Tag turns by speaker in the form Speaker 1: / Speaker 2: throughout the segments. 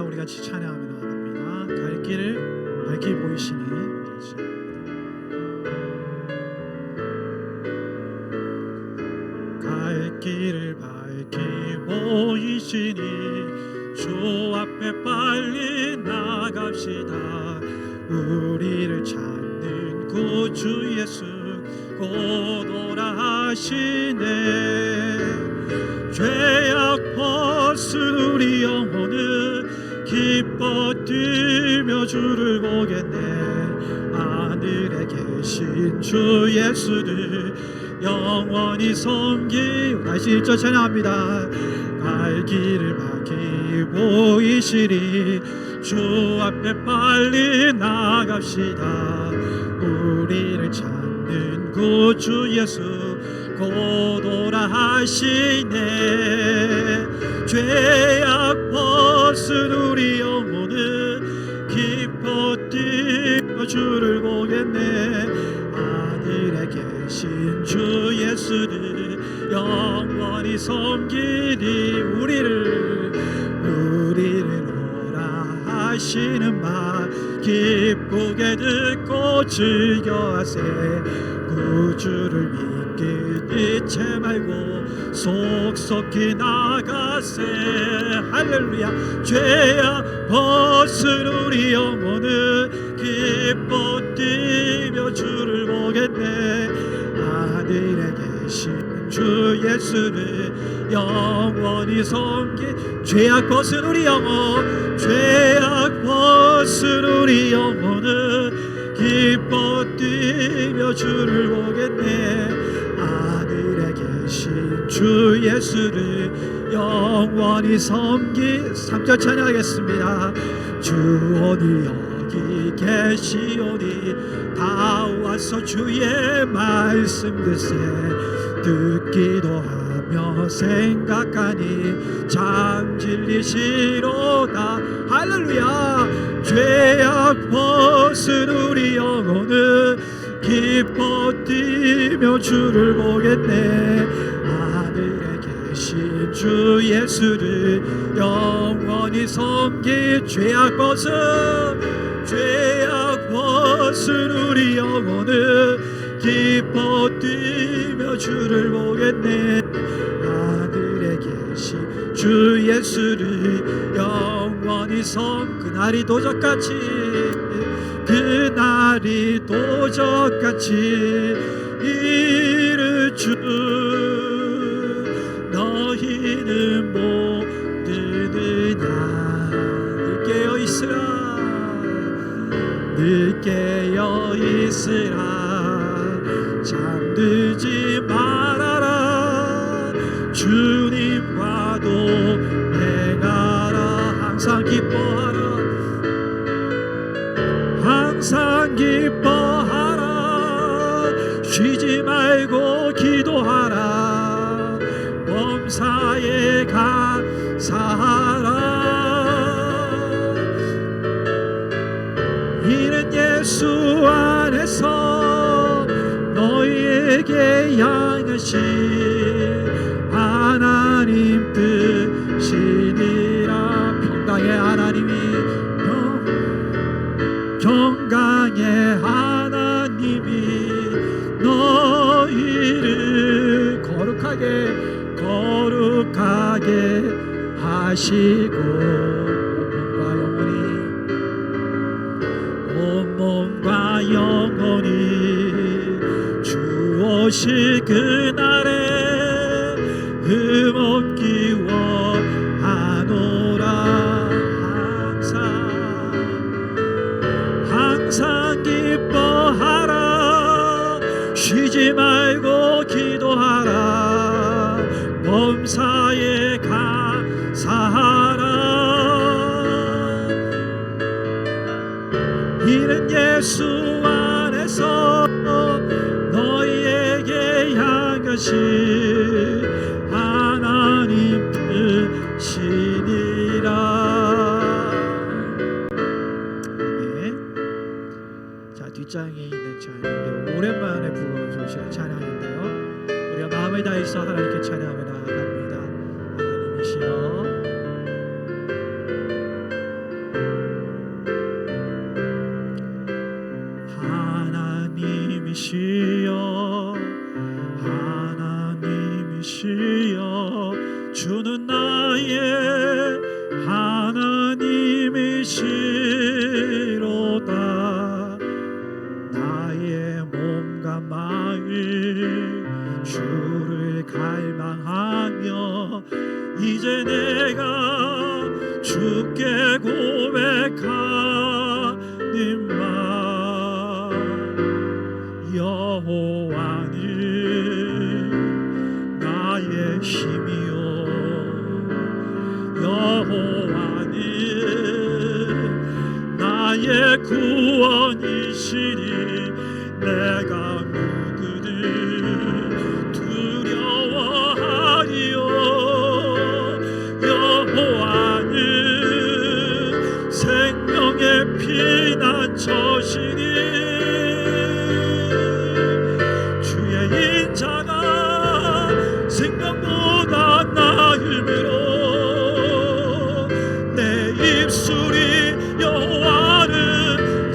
Speaker 1: 우리 같이 찬양하며 나아갑니다. 갈 길을 밝히 보이시니 갈 길을 밝히 보이시니 주 앞에 빨리 나갑시다. 우리를 찾는 구주 예수 곧 오라 하시네. 죄악 벗은 우리 영혼은 기뻐 뛰며 주를 보겠네. 하늘에 계신 주 예수를 영원히 섬기고 다시 1절 찬양합니다. 갈 길을 밝히 보이시리 주 앞에 빨리 나갑시다. 우리를 찾는 구주 예수 곧 오라 하시네. 죄악 벗은 우리 영혼은 기뻐 뛰며 주를 보겠네. 하늘에 계신 주 예수를 영원히 섬기리. 우리를 오라 하시는 말 기쁘게 듣고 즐겨하세. 구주를 믿기 잊지 말고 속속히 나가세. 할렐루야. 죄악 벗은 우리 영혼은 기뻐 뛰며 주를 보겠네. 하늘에 계신 주 예수를 영원히 섬기. 죄악 벗은 우리 영혼, 죄악 벗은 우리 영혼은 기뻐 뛰며 주를 보겠네. 하늘에 계신 주 예수를 영원히 섬기. 3절 찬양하겠습니다. 주 오늘 여기 계시오니 다 와서 주의 말씀 듣기도 하며 생각하니 참 진리시로다. 할렐루야. 죄악 벗은 우리 영혼은 기뻐 뛰며 주를 보겠네. 하늘에 계신 주 예수를 영원히 섬기. 죄악 벗은 우리 영혼은 기뻐 뛰며 주를 보겠네. 하늘에 계신 주 예수를 영원히 그날이 도적같이 이를 주. 너희는 못 듣느냐. 늘 깨어 있으라. 늘 깨어 있으라. 잠들지 말아라. 주님과도 행하라. 항상 기뻐하라. 항상 기뻐하라. 쉬지 말고 기도하라. 범사에 감사하라. 이는 예수 안에서 너희에게 향하신 하나님 뜻이니라. 평강의 하나님이 너희를 거룩하게 하시고 온몸과 영혼이 주 오실 그날에 흠없기 원하노라. 항상 기뻐하라. 쉬지 말고 기도하라. 범사에 감사하라. 이는 예수 안에서 너희에게 향하신 하나님 뜻이니라. 네. 자, 뒷장에 있는 찬양 오랜만에 부르는 찬양인데요, 우리가 마음을 다해서 하나님께 찬양하며 나아갑니다. 하나님이시여 내가 주께 고백하는 말 여호와는 나의 힘이요 여호와는 나의 구원이시니 내가 누구를 두려워하리요 여호와는 생명의 피난처시니 주의 인자가 생명보다 나음으로 내 입술이 여호와를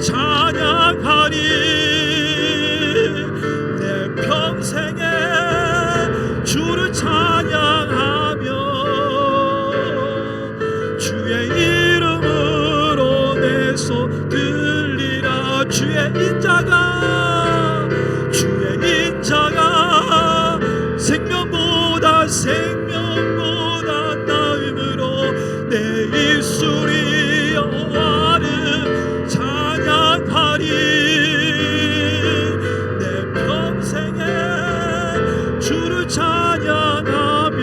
Speaker 1: 찬양하리 내 평생에 주를 찬양하며 주의 이름으로 내 손 들리라 주의 인자가 생명보다 나음으로 내 입술이 여호와를 찬양하리 내 평생에 주를 찬양하며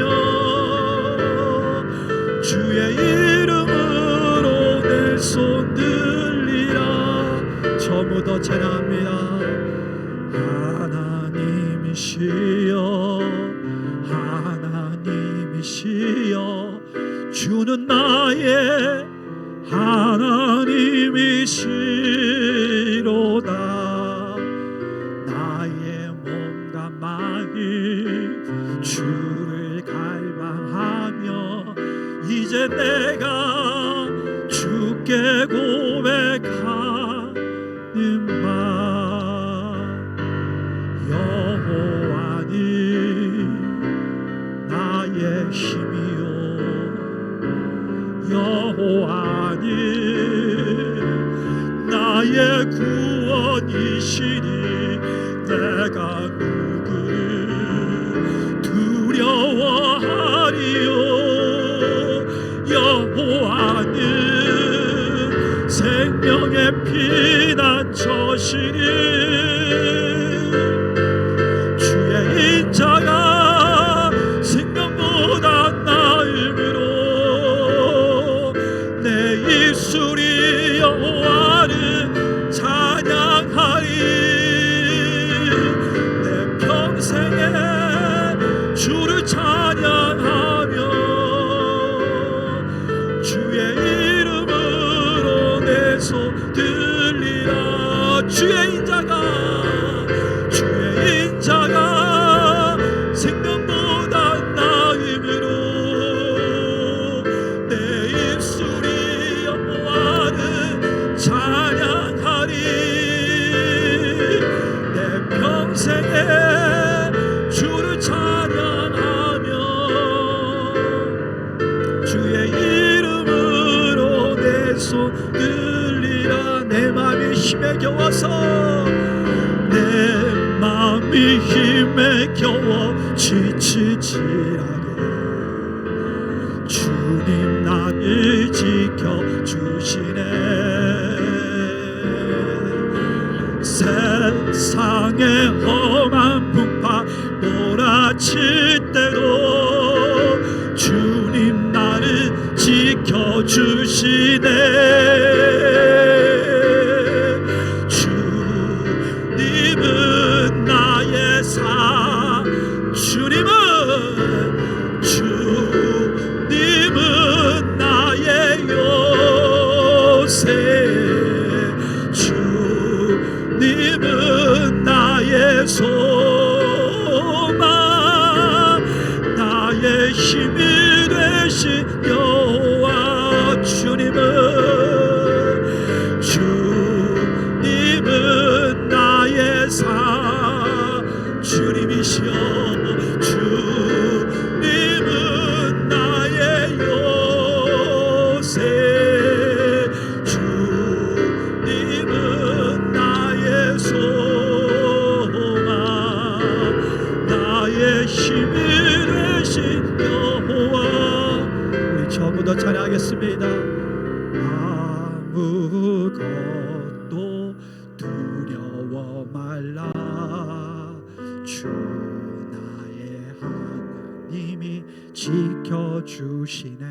Speaker 1: 주의 이름으로 내 손 들리라 처음부터 찬양합니다 하나님이시여 주는 나의 하나님이시로다 나의 몸과 마음 주를 갈망하며 이제 내가 주께 고백하는 말 여호와는 나의 힘이요 여호와는 나의 구원이시니 내가 누구를 두려워하리요 여호와는 생명의 피난처시니 주의 인자가 생명보다 나음으로 내 입술이 여호와를 찬양하리 내 평생에 주를 찬양하며 주의 이름으로 내 손 들리라 주의 인자가 생명보다 나음으로 내 입술이 여호와를 찬양하리 내 평생에 주를 찬양하며 주의 이름으로 내 손 들리라 내 맘이 힘에 겨워서 내 맘이 힘에 겨워 지치지라게 주님 나를 지켜주시네 세상의 험한 풍파 몰아칠 때도 주님 나를 지켜주시네 주님은 나의 주님은 나의 요새 주님은 나의 소망 나의 힘이 되신 여호와 주님은 다시 한 번 더 찬양하겠습니다. 아무것도 두려워 말라. 주 나의 하나님이 지켜주시네.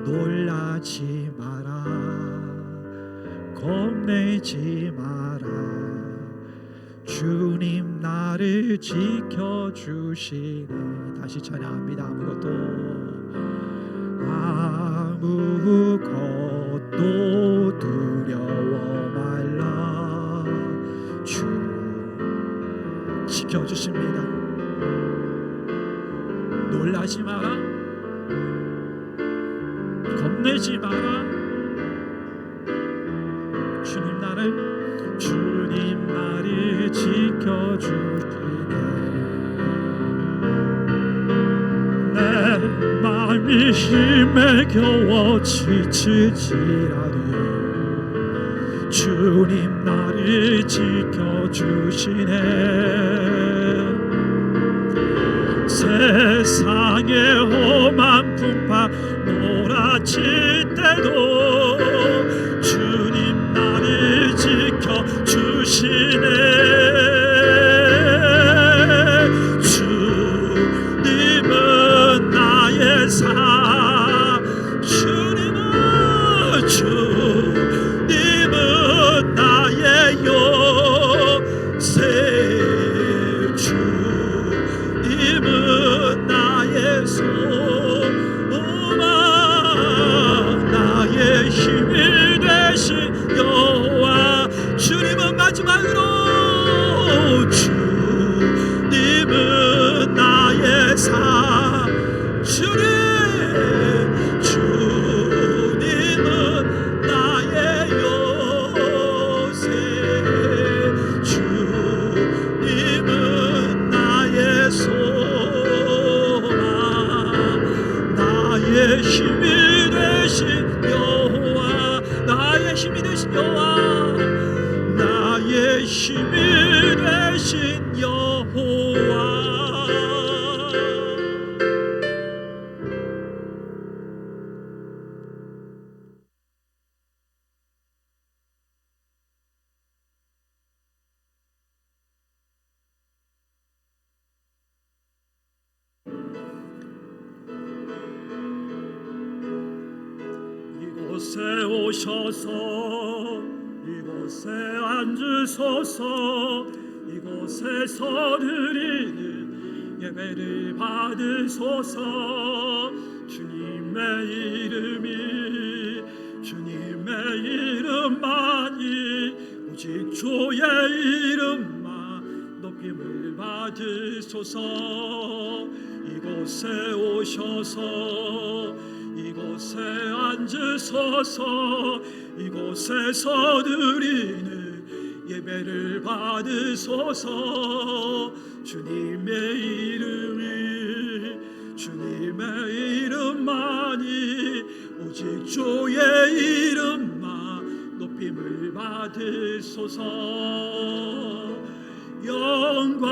Speaker 1: 놀라지 마라. 겁내지 마라. 주님 나를 지켜주시네. 다시 찬양합니다. 아무것도 두려워 말라. 주 지켜주십니다. 놀라지 마라. 겁내지 마라. 주님 나를 지켜주시네. 내 마음이 힘에 겨워 지치지라도 주님 나를 지켜주시네. 세상의 험한 풍파 몰아칠 때도 주님 나를 지켜주시네. 주님은 나의 주님은 나의 요새. 주님은 나의 소망. 나의 힘이 되신 여호와. 주님은 마지막으로 주님은 나의 주님은 나의 요새. 주님은 나의 소망. 나의 힘이 되신 여호와. 나의 힘이 되신 여호와. 나의 힘이 되신 여호와. 이곳에 오셔서 이곳에 앉으소서. 이곳에서 드리는 예배를 받으소서. 주님의 이름만이 오직 주의 이름만 높임을 받으소서. 이곳에 오셔서 이곳에 앉으소서. 이곳에서 드리는 예배를 받으소서. 주님의 이름만이 오직 주의 이름만 높임을 받으소서. 영광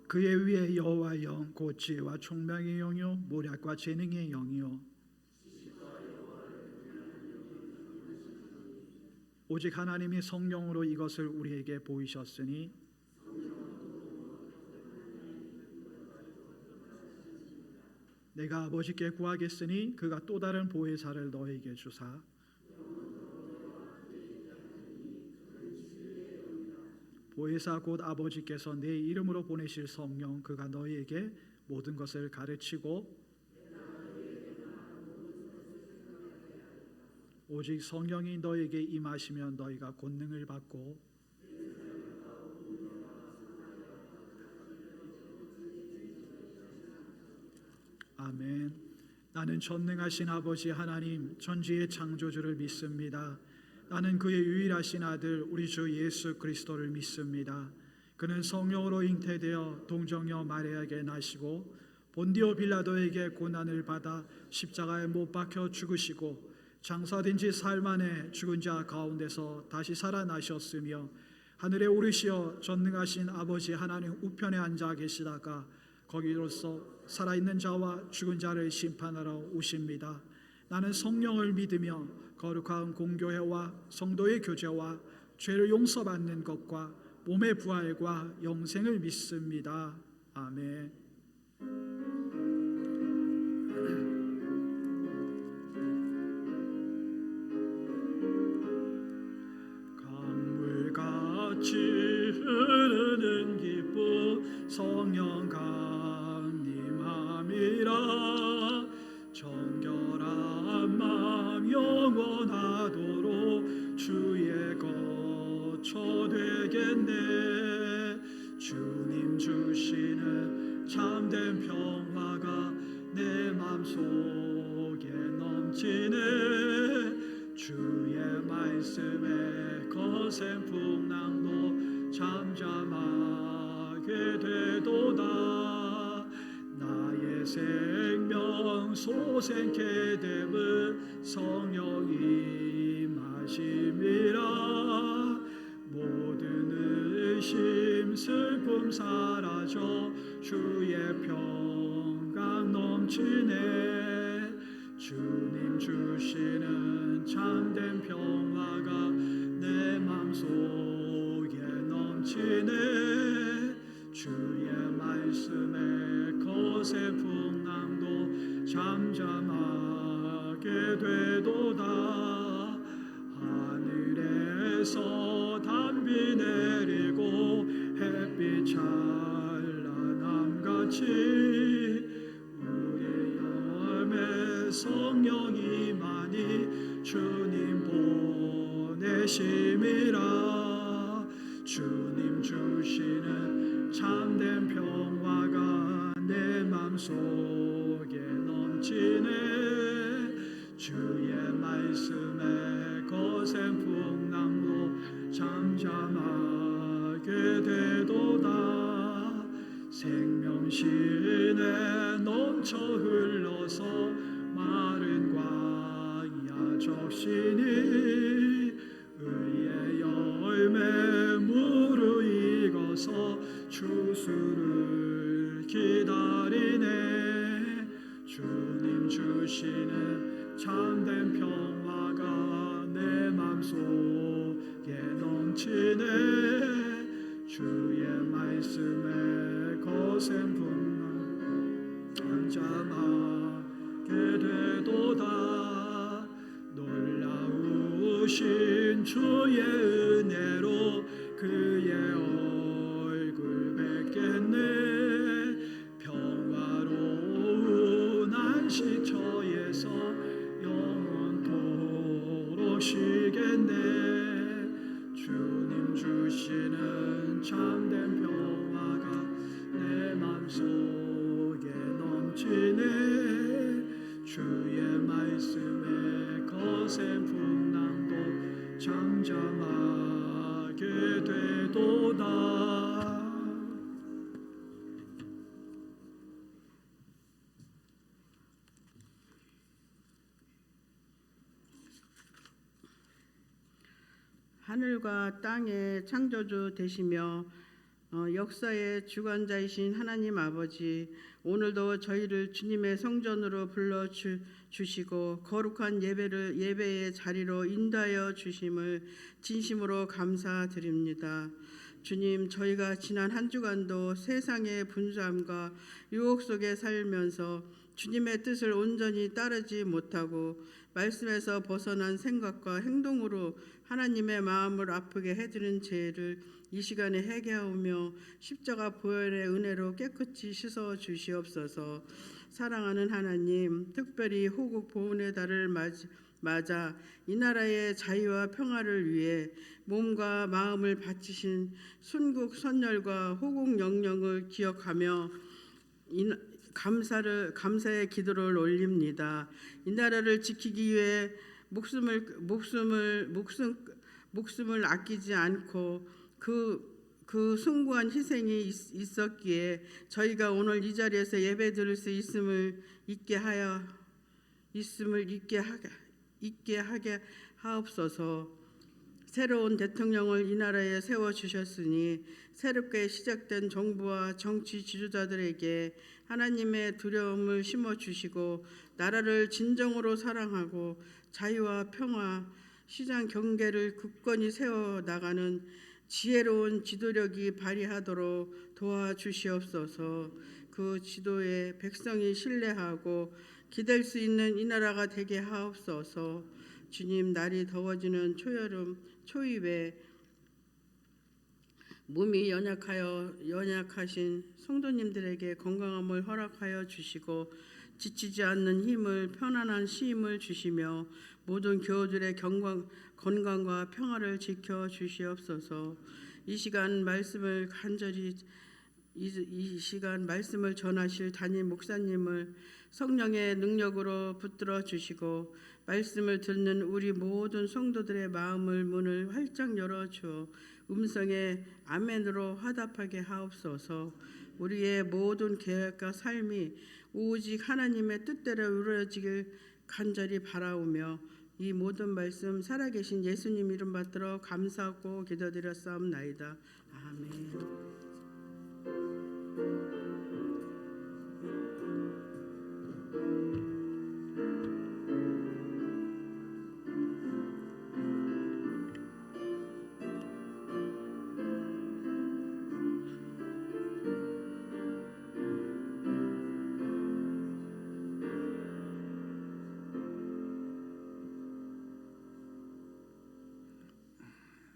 Speaker 1: 그의 위에 여호와 영 곧 지혜와 총명의 영이요 모략과 재능의 영이요 오직 하나님이 성령으로 이것을 우리에게 보이셨으니 내가 아버지께 구하겠으니 그가 또 다른 보혜사를 너에게 주사 보혜사 곧 아버지께서 내 이름으로 보내실 성령 그가 너희에게 모든 것을 가르치고 오직 성령이 너희에게 임하시면 너희가 권능을 받고 아멘. 나는 전능하신 아버지 하나님 천지의 창조주를 믿습니다. 나는 그의 유일하신 아들 우리 주 예수 그리스도를 믿습니다. 그는 성령으로 잉태되어 동정녀 마리아에게 나시고 본디오 빌라도에게 고난을 받아 십자가에 못 박혀 죽으시고 장사된 지 사흘 만에 죽은 자 가운데서 다시 살아나셨으며 하늘에 오르시어 전능하신 아버지 하나님 우편에 앉아 계시다가 거기로서 살아있는 자와 죽은 자를 심판하러 오십니다. 나는 성령을 믿으며 거룩한 공교회와 성도의 교제와 죄를 용서받는 것과 몸의 부활과 영생을 믿습니다. 아멘. 강물같이 흐르는 기쁨 성령 강림함이라. 정결한 마음 영원하도록 주의 거처 되겠네. 주님 주시는 참된 평화가 내 맘속에 넘치네. 주의 말씀에 거센 풍랑도 잠잠하게 되도다. 나의 생명 소생케 됨은 성령이 임하심이라. 모든 의심 슬픔 사라져 주의 평강 넘치네. 주님 주시는 참된 평화가 내 맘속에 넘치네. 주의 말씀에 거센 풍랑도 잠잠하게 되도다. 하늘에서 단비 내리고 햇빛 찬란함같이 우리 열매 성령이 많이 주님 보내심이라. 주님 주시는 참된 평화가 내 맘속에 넘치네. 주의 말씀에 거센 풍랑도 잠잠하게 되도다. 생명신에 넘쳐 흘러서 마른 광야 적시니 의의 열매 무르익어서 추수를 기다리네. 주님 주시는 참된 평화가 내 맘속에 넘치네. 주의 말씀에 거센 풍랑 잠잠하게 되도다. 놀라우신 주의 은혜로 그의 얼굴 뵙겠네. 평화로운 안식처에서 영원토록 쉬겠네. 주님 주시는 참된 평화가 내 맘속에 넘치네. 주의 말씀에 거센 풍랑도 잠잠하게 되도다.
Speaker 2: 하늘과 땅의 창조주 되시며 역사의 주관자이신 하나님 아버지, 오늘도 저희를 주님의 성전으로 불러 주시고 거룩한 예배의 자리로 인도하여 주심을 진심으로 감사드립니다. 주님, 저희가 지난 한 주간도 세상의 분주함과 유혹 속에 살면서 주님의 뜻을 온전히 따르지 못하고 말씀에서 벗어난 생각과 행동으로 하나님의 마음을 아프게 해드린 죄를 이 시간에 회개하오며 십자가 보혈의 은혜로 깨끗이 씻어 주시옵소서. 사랑하는 하나님, 특별히 호국 보훈의 달을 맞아 이 나라의 자유와 평화를 위해 몸과 마음을 바치신 순국 선열과 호국 영령을 기억하며 감사의 기도를 올립니다. 이 나라를 지키기 위해 목숨을 아끼지 않고 그 숭고한 희생이 있었기에 저희가 오늘 이 자리에서 예배드릴 수 있음을 있게 하게 하옵소서. 새로운 대통령을 이 나라에 세워주셨으니 새롭게 시작된 정부와 정치 지도자들에게 하나님의 두려움을 심어주시고 나라를 진정으로 사랑하고 자유와 평화, 시장 경계를 굳건히 세워나가는 지혜로운 지도력이 발휘하도록 도와주시옵소서. 그 지도에 백성이 신뢰하고 기댈 수 있는 이 나라가 되게 하옵소서. 주님, 날이 더워지는 초여름 초입에 몸이 연약하신 성도님들에게 건강함을 허락하여 주시고 지치지 않는 힘을 편안한 힘을 주시며 모든 교우들의 건강과 평화를 지켜 주시옵소서. 이 시간 말씀을 전하실 담임 목사님을 성령의 능력으로 붙들어 주시고 말씀을 듣는 우리 모든 성도들의 문을 활짝 열어주어 음성의 아멘으로 화답하게 하옵소서. 우리의 모든 계획과 삶이 오직 하나님의 뜻대로 이루어지길 간절히 바라오며 이 모든 말씀 살아계신 예수님 이름 받들어 감사하고 기도드렸사옵나이다. 아멘.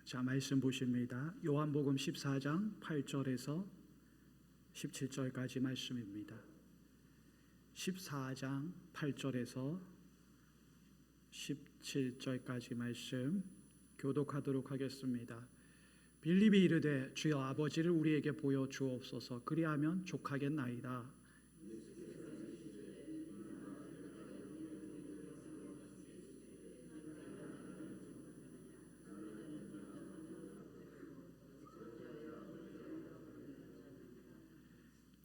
Speaker 1: 자, 말씀 보십니다. 요한복음 14장 8절에서 17절까지 말씀입니다. 14장 8절에서 17절까지 말씀 교독하도록 하겠습니다. 빌립이 이르되 주여 아버지를 우리에게 보여 주옵소서. 그리하면 족하겠나이다.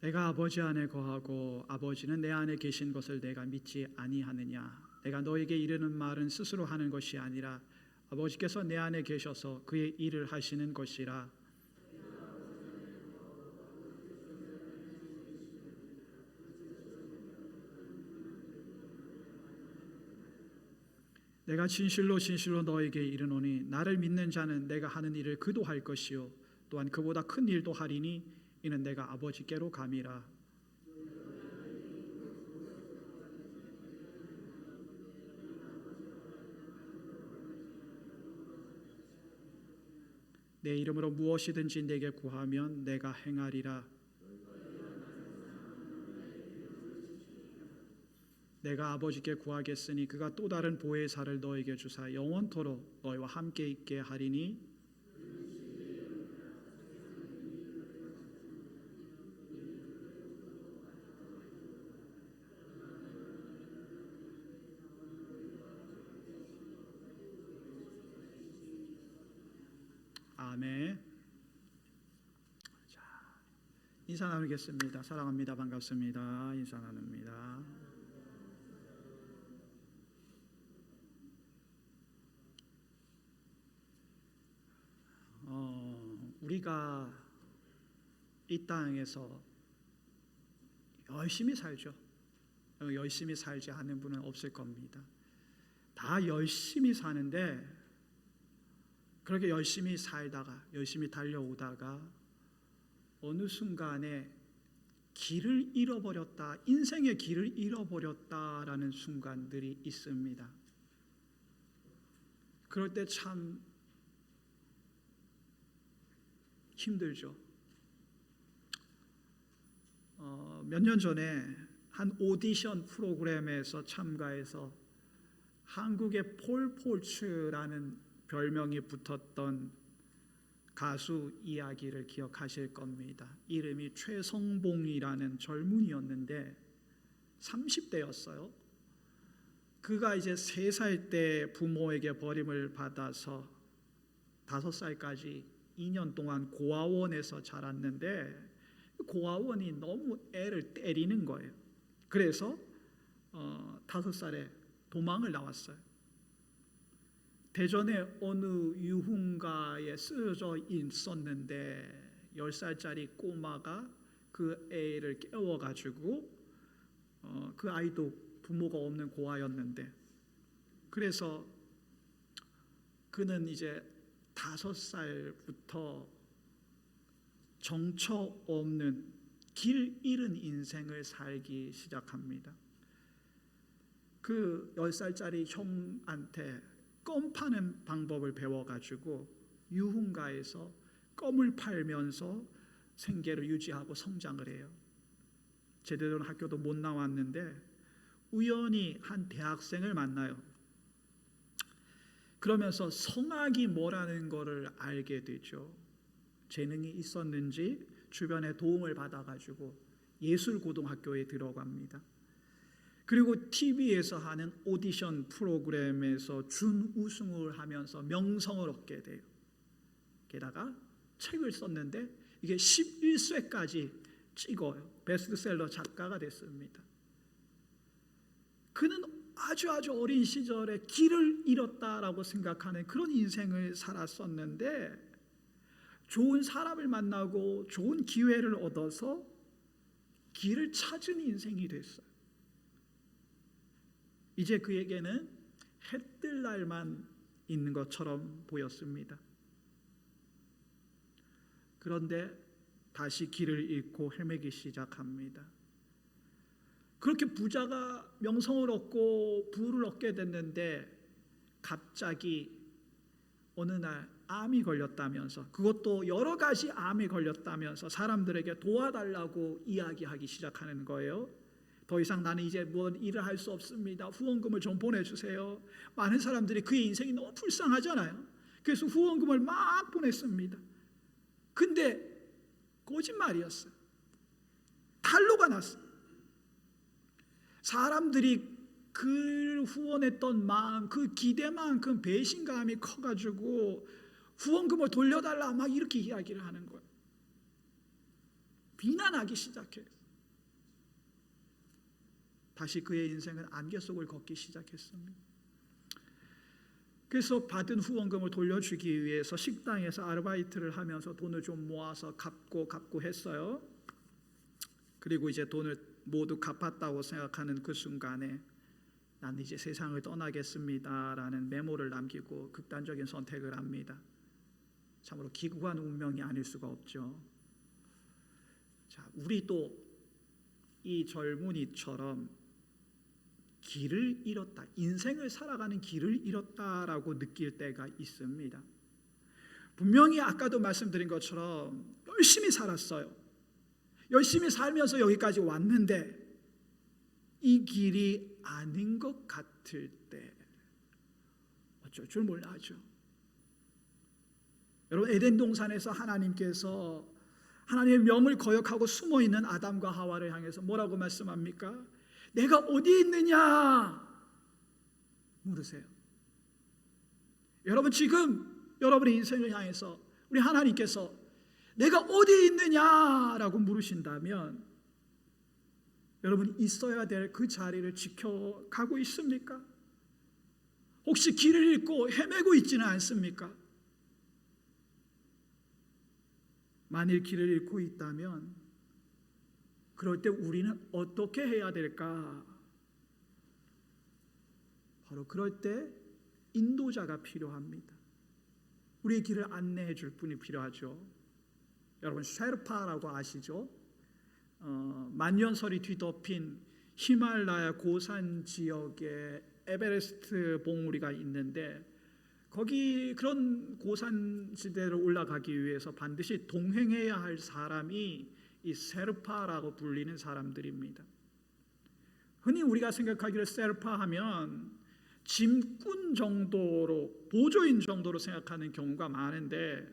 Speaker 1: 내가 아버지 안에 거하고 아버지는 내 안에 계신 것을 내가 믿지 아니하느냐. 내가 너에게 이르는 말은 스스로 하는 것이 아니라 아버지께서 내 안에 계셔서 그의 일을 하시는 것이라. 내가 진실로 너에게 이르노니 나를 믿는 자는 내가 하는 일을 그도 할 것이요 또한 그보다 큰 일도 하리니 이는 내가 아버지께로 감이라. 내 이름으로 무엇이든지 내게 구하면 내가 행하리라. 내가 아버지께 구하겠으니 그가 또 다른 보혜사를 너에게 주사 영원토록 너희와 함께 있게 하리니 아멘. 자, 인사 나누겠습니다. 사랑합니다. 반갑습니다. 인사 나눕니다. 우리가 이 땅에서 열심히 살죠. 열심히 살지 않는 분은 없을 겁니다. 다 열심히 사는데 그렇게 열심히 살다가 열심히 달려오다가 어느 순간에 길을 잃어버렸다, 인생의 길을 잃어버렸다라는 순간들이 있습니다. 그럴 때 참 힘들죠. 몇 년 전에 한 오디션 프로그램에서 참가해서 한국의 폴 폴츠라는 별명이 붙었던 가수 이야기를 기억하실 겁니다. 이름이 최성봉이라는 젊은이였는데 30대였어요. 그가 이제 3살 때 부모에게 버림을 받아서 5살까지 2년 동안 고아원에서 자랐는데 고아원이 너무 애를 때리는 거예요. 그래서 5살에 도망을 나왔어요. 대전에 어느 유흥가에 쓰여져 있었는데 10살짜리 꼬마가 그 애를 깨워가지고 그 아이도 부모가 없는 고아였는데, 그래서 그는 이제 5살부터 정처 없는 길 잃은 인생을 살기 시작합니다. 그 10살짜리 형한테 껌 파는 방법을 배워가지고 유흥가에서 껌을 팔면서 생계를 유지하고 성장을 해요. 제대로 된 학교도 못 나왔는데 우연히 한 대학생을 만나요. 그러면서 성악이 뭐라는 것을 알게 되죠. 재능이 있었는지 주변에 도움을 받아가지고 예술고등학교에 들어갑니다. 그리고 TV에서 하는 오디션 프로그램에서 준우승을 하면서 명성을 얻게 돼요. 게다가 책을 썼는데 이게 11쇄까지 찍어요. 베스트셀러 작가가 됐습니다. 그는 아주 어린 시절에 길을 잃었다라고 생각하는 그런 인생을 살았었는데 좋은 사람을 만나고 좋은 기회를 얻어서 길을 찾은 인생이 됐어요. 이제 그에게는 해 뜰 날만 있는 것처럼 보였습니다. 그런데 다시 길을 잃고 헤매기 시작합니다. 그렇게 부자가 명성을 얻고 부를 얻게 됐는데 갑자기 어느 날 암이 걸렸다면서, 그것도 여러 가지 암이 걸렸다면서 사람들에게 도와달라고 이야기하기 시작하는 거예요. 더 이상 나는 이제 뭔 일을 할 수 없습니다. 후원금을 좀 보내주세요. 많은 사람들이 그의 인생이 너무 불쌍하잖아요. 그래서 후원금을 막 보냈습니다. 근데 거짓말이었어요. 탈로가 났어요. 사람들이 그 후원했던 마음, 그 기대만큼 배신감이 커가지고 후원금을 돌려달라 막 이렇게 이야기를 하는 거예요. 비난하기 시작해요. 다시 그의 인생은 안개 속을 걷기 시작했습니다. 그래서 받은 후원금을 돌려주기 위해서 식당에서 아르바이트를 하면서 돈을 좀 모아서 갚고 했어요. 그리고 이제 돈을 모두 갚았다고 생각하는 그 순간에 난 이제 세상을 떠나겠습니다 라는 메모를 남기고 극단적인 선택을 합니다. 참으로 기구한 운명이 아닐 수가 없죠. 자, 우리도 이 젊은이처럼 길을 잃었다, 인생을 살아가는 길을 잃었다라고 느낄 때가 있습니다. 분명히 아까도 말씀드린 것처럼 열심히 살았어요. 열심히 살면서 여기까지 왔는데 이 길이 아닌 것 같을 때 어쩔 줄 몰라 하죠. 여러분, 에덴 동산에서 하나님께서 하나님의 명을 거역하고 숨어있는 아담과 하와를 향해서 뭐라고 말씀합니까? 내가 어디 있느냐 물으세요. 여러분, 지금 여러분의 인생을 향해서 우리 하나님께서 내가 어디 있느냐라고 물으신다면 여러분, 있어야 될 그 자리를 지켜가고 있습니까? 혹시 길을 잃고 헤매고 있지는 않습니까? 만일 길을 잃고 있다면 그럴 때 우리는 어떻게 해야 될까? 바로 그럴 때 인도자가 필요합니다. 우리의 길을 안내해 줄 분이 필요하죠. 여러분, 셰르파라고 아시죠? 만년설이 뒤덮인 히말라야 고산 지역에 에베레스트 봉우리가 있는데 거기 그런 고산지대를 올라가기 위해서 반드시 동행해야 할 사람이 이 세르파라고 불리는 사람들입니다. 흔히 우리가 생각하기를 세르파 하면 짐꾼 정도로, 보조인 정도로 생각하는 경우가 많은데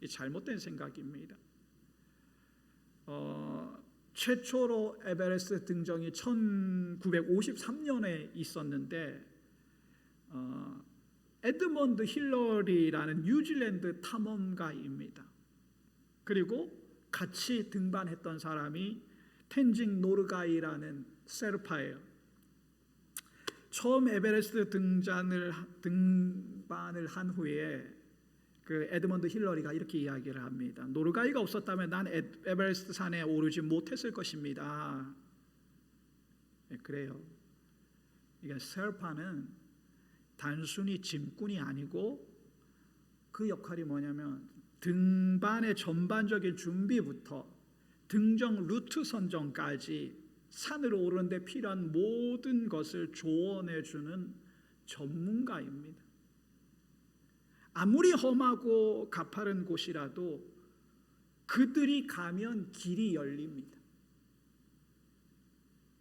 Speaker 1: 이 잘못된 생각입니다. 최초로 에베레스트 등정이 1953년에 있었는데 에드먼드 힐러리라는 뉴질랜드 탐험가입니다. 그리고 같이 등반했던 사람이 텐징 노르가이라는 세르파예요. 처음 에베레스트 등반을 한 후에 그 에드먼드 힐러리가 이렇게 이야기를 합니다. 노르가이가 없었다면 난 에베레스트 산에 오르지 못했을 것입니다. 네, 그래요. 이게 세르파는 단순히 짐꾼이 아니고 그 역할이 뭐냐면 등반의 전반적인 준비부터 등정 루트 선정까지 산으로 오르는데 필요한 모든 것을 조언해 주는 전문가입니다. 아무리 험하고 가파른 곳이라도 그들이 가면 길이 열립니다.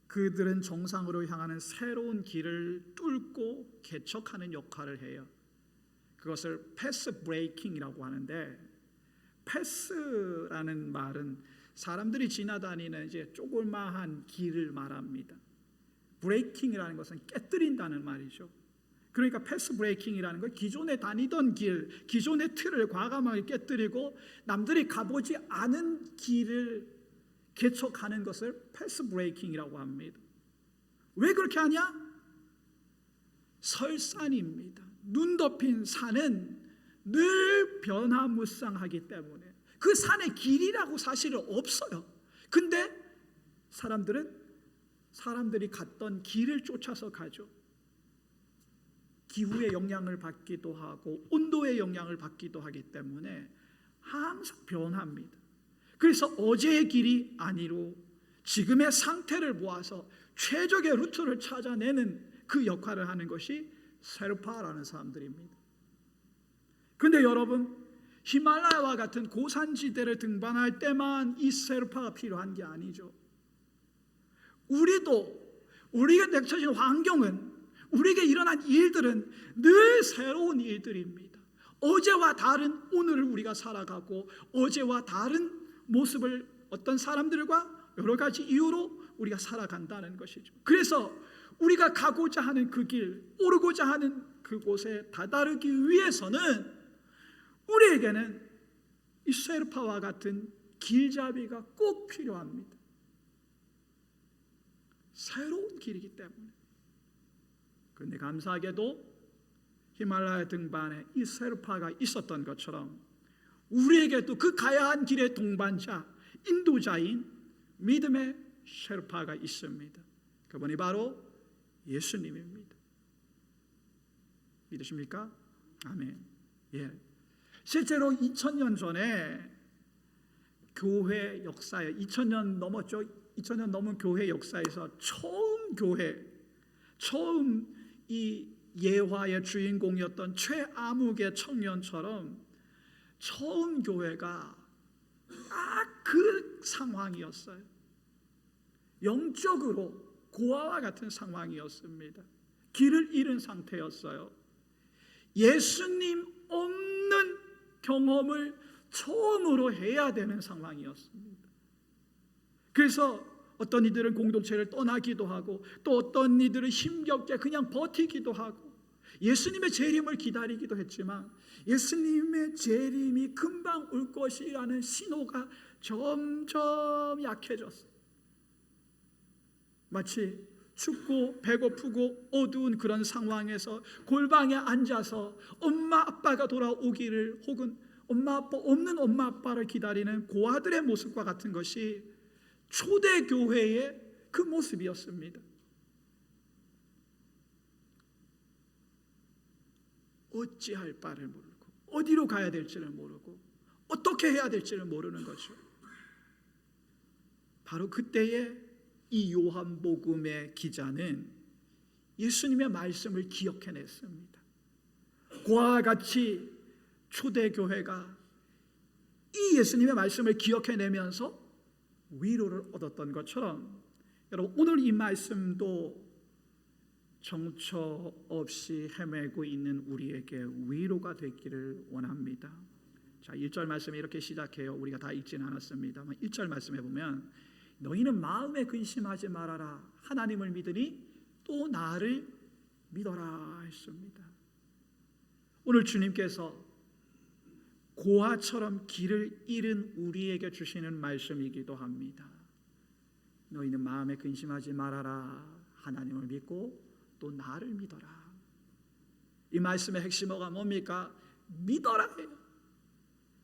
Speaker 1: 그들은 정상으로 향하는 새로운 길을 뚫고 개척하는 역할을 해요. 그것을 패스 브레이킹이라고 하는데, 패스라는 말은 사람들이 지나다니는 이제 조그마한 길을 말합니다. 브레이킹이라는 것은 깨뜨린다는 말이죠. 그러니까 패스 브레이킹이라는 건 기존에 다니던 길, 기존의 틀을 과감하게 깨뜨리고 남들이 가보지 않은 길을 개척하는 것을 패스 브레이킹이라고 합니다. 왜 그렇게 하냐? 설산입니다. 눈 덮인 산은 늘 변화무쌍하기 때문에 그 산에 길이라고 사실은 없어요. 근데 사람들이 갔던 길을 쫓아서 가죠. 기후의 영향을 받기도 하고 온도의 영향을 받기도 하기 때문에 항상 변합니다. 그래서 어제의 길이 아니로 지금의 상태를 모아서 최적의 루트를 찾아내는 그 역할을 하는 것이 세르파라는 사람들입니다. 그런데 여러분, 히말라야와 같은 고산지대를 등반할 때만 이 세르파가 필요한 게 아니죠. 우리가 닥쳐진 환경은, 우리에게 일어난 일들은 늘 새로운 일들입니다. 어제와 다른 오늘을 우리가 살아가고 어제와 다른 모습을 어떤 사람들과 여러 가지 이유로 우리가 살아간다는 것이죠. 그래서 우리가 가고자 하는 그 길, 오르고자 하는 그곳에 다다르기 위해서는 우리에게는 이 세르파와 같은 길잡이가 꼭 필요합니다. 새로운 길이기 때문에. 그런데 감사하게도 히말라야 등반에 이 세르파가 있었던 것처럼 우리에게도 그 가야 한 길의 동반자, 인도자인 믿음의 세르파가 있습니다. 그분이 바로 예수님입니다. 믿으십니까? 아멘. 예. 실제로 2000년 전에 교회 역사에 2000년 넘었죠. 2000년 넘은 교회 역사에서 처음 이 예화의 주인공이었던 최아무개 청년처럼 처음 교회가 딱 그 상황이었어요. 영적으로 고아와 같은 상황이었습니다. 길을 잃은 상태였어요. 예수님 없는 경험을 처음으로 해야 되는 상황이었습니다. 그래서 어떤 이들은 공동체를 떠나기도 하고 또 어떤 이들은 힘겹게 그냥 버티기도 하고 예수님의 재림을 기다리기도 했지만 예수님의 재림이 금방 올 것이라는 신호가 점점 약해졌어요. 마치 춥고 배고프고 어두운 그런 상황에서 골방에 앉아서 엄마 아빠가 돌아오기를 혹은 없는 엄마 아빠를 기다리는 고아들의 모습과 같은 것이 초대교회의 그 모습이었습니다. 어찌할 바를 모르고 어디로 가야 될지를 모르고 어떻게 해야 될지를 모르는 거죠. 바로 그때에 이 요한복음의 기자는 예수님의 말씀을 기억해냈습니다. 그와 같이 초대교회가 이 예수님의 말씀을 기억해내면서 위로를 얻었던 것처럼 여러분 오늘 이 말씀도 정처 없이 헤매고 있는 우리에게 위로가 되기를 원합니다. 자, 1절 말씀이 이렇게 시작해요. 우리가 다 읽지는 않았습니다만 1절 말씀에 보면 너희는 마음에 근심하지 말아라. 하나님을 믿으니 또 나를 믿어라 했습니다. 오늘 주님께서 고아처럼 길을 잃은 우리에게 주시는 말씀이기도 합니다. 너희는 마음에 근심하지 말아라. 하나님을 믿고 또 나를 믿어라. 이 말씀의 핵심어가 뭡니까? 믿어라예요.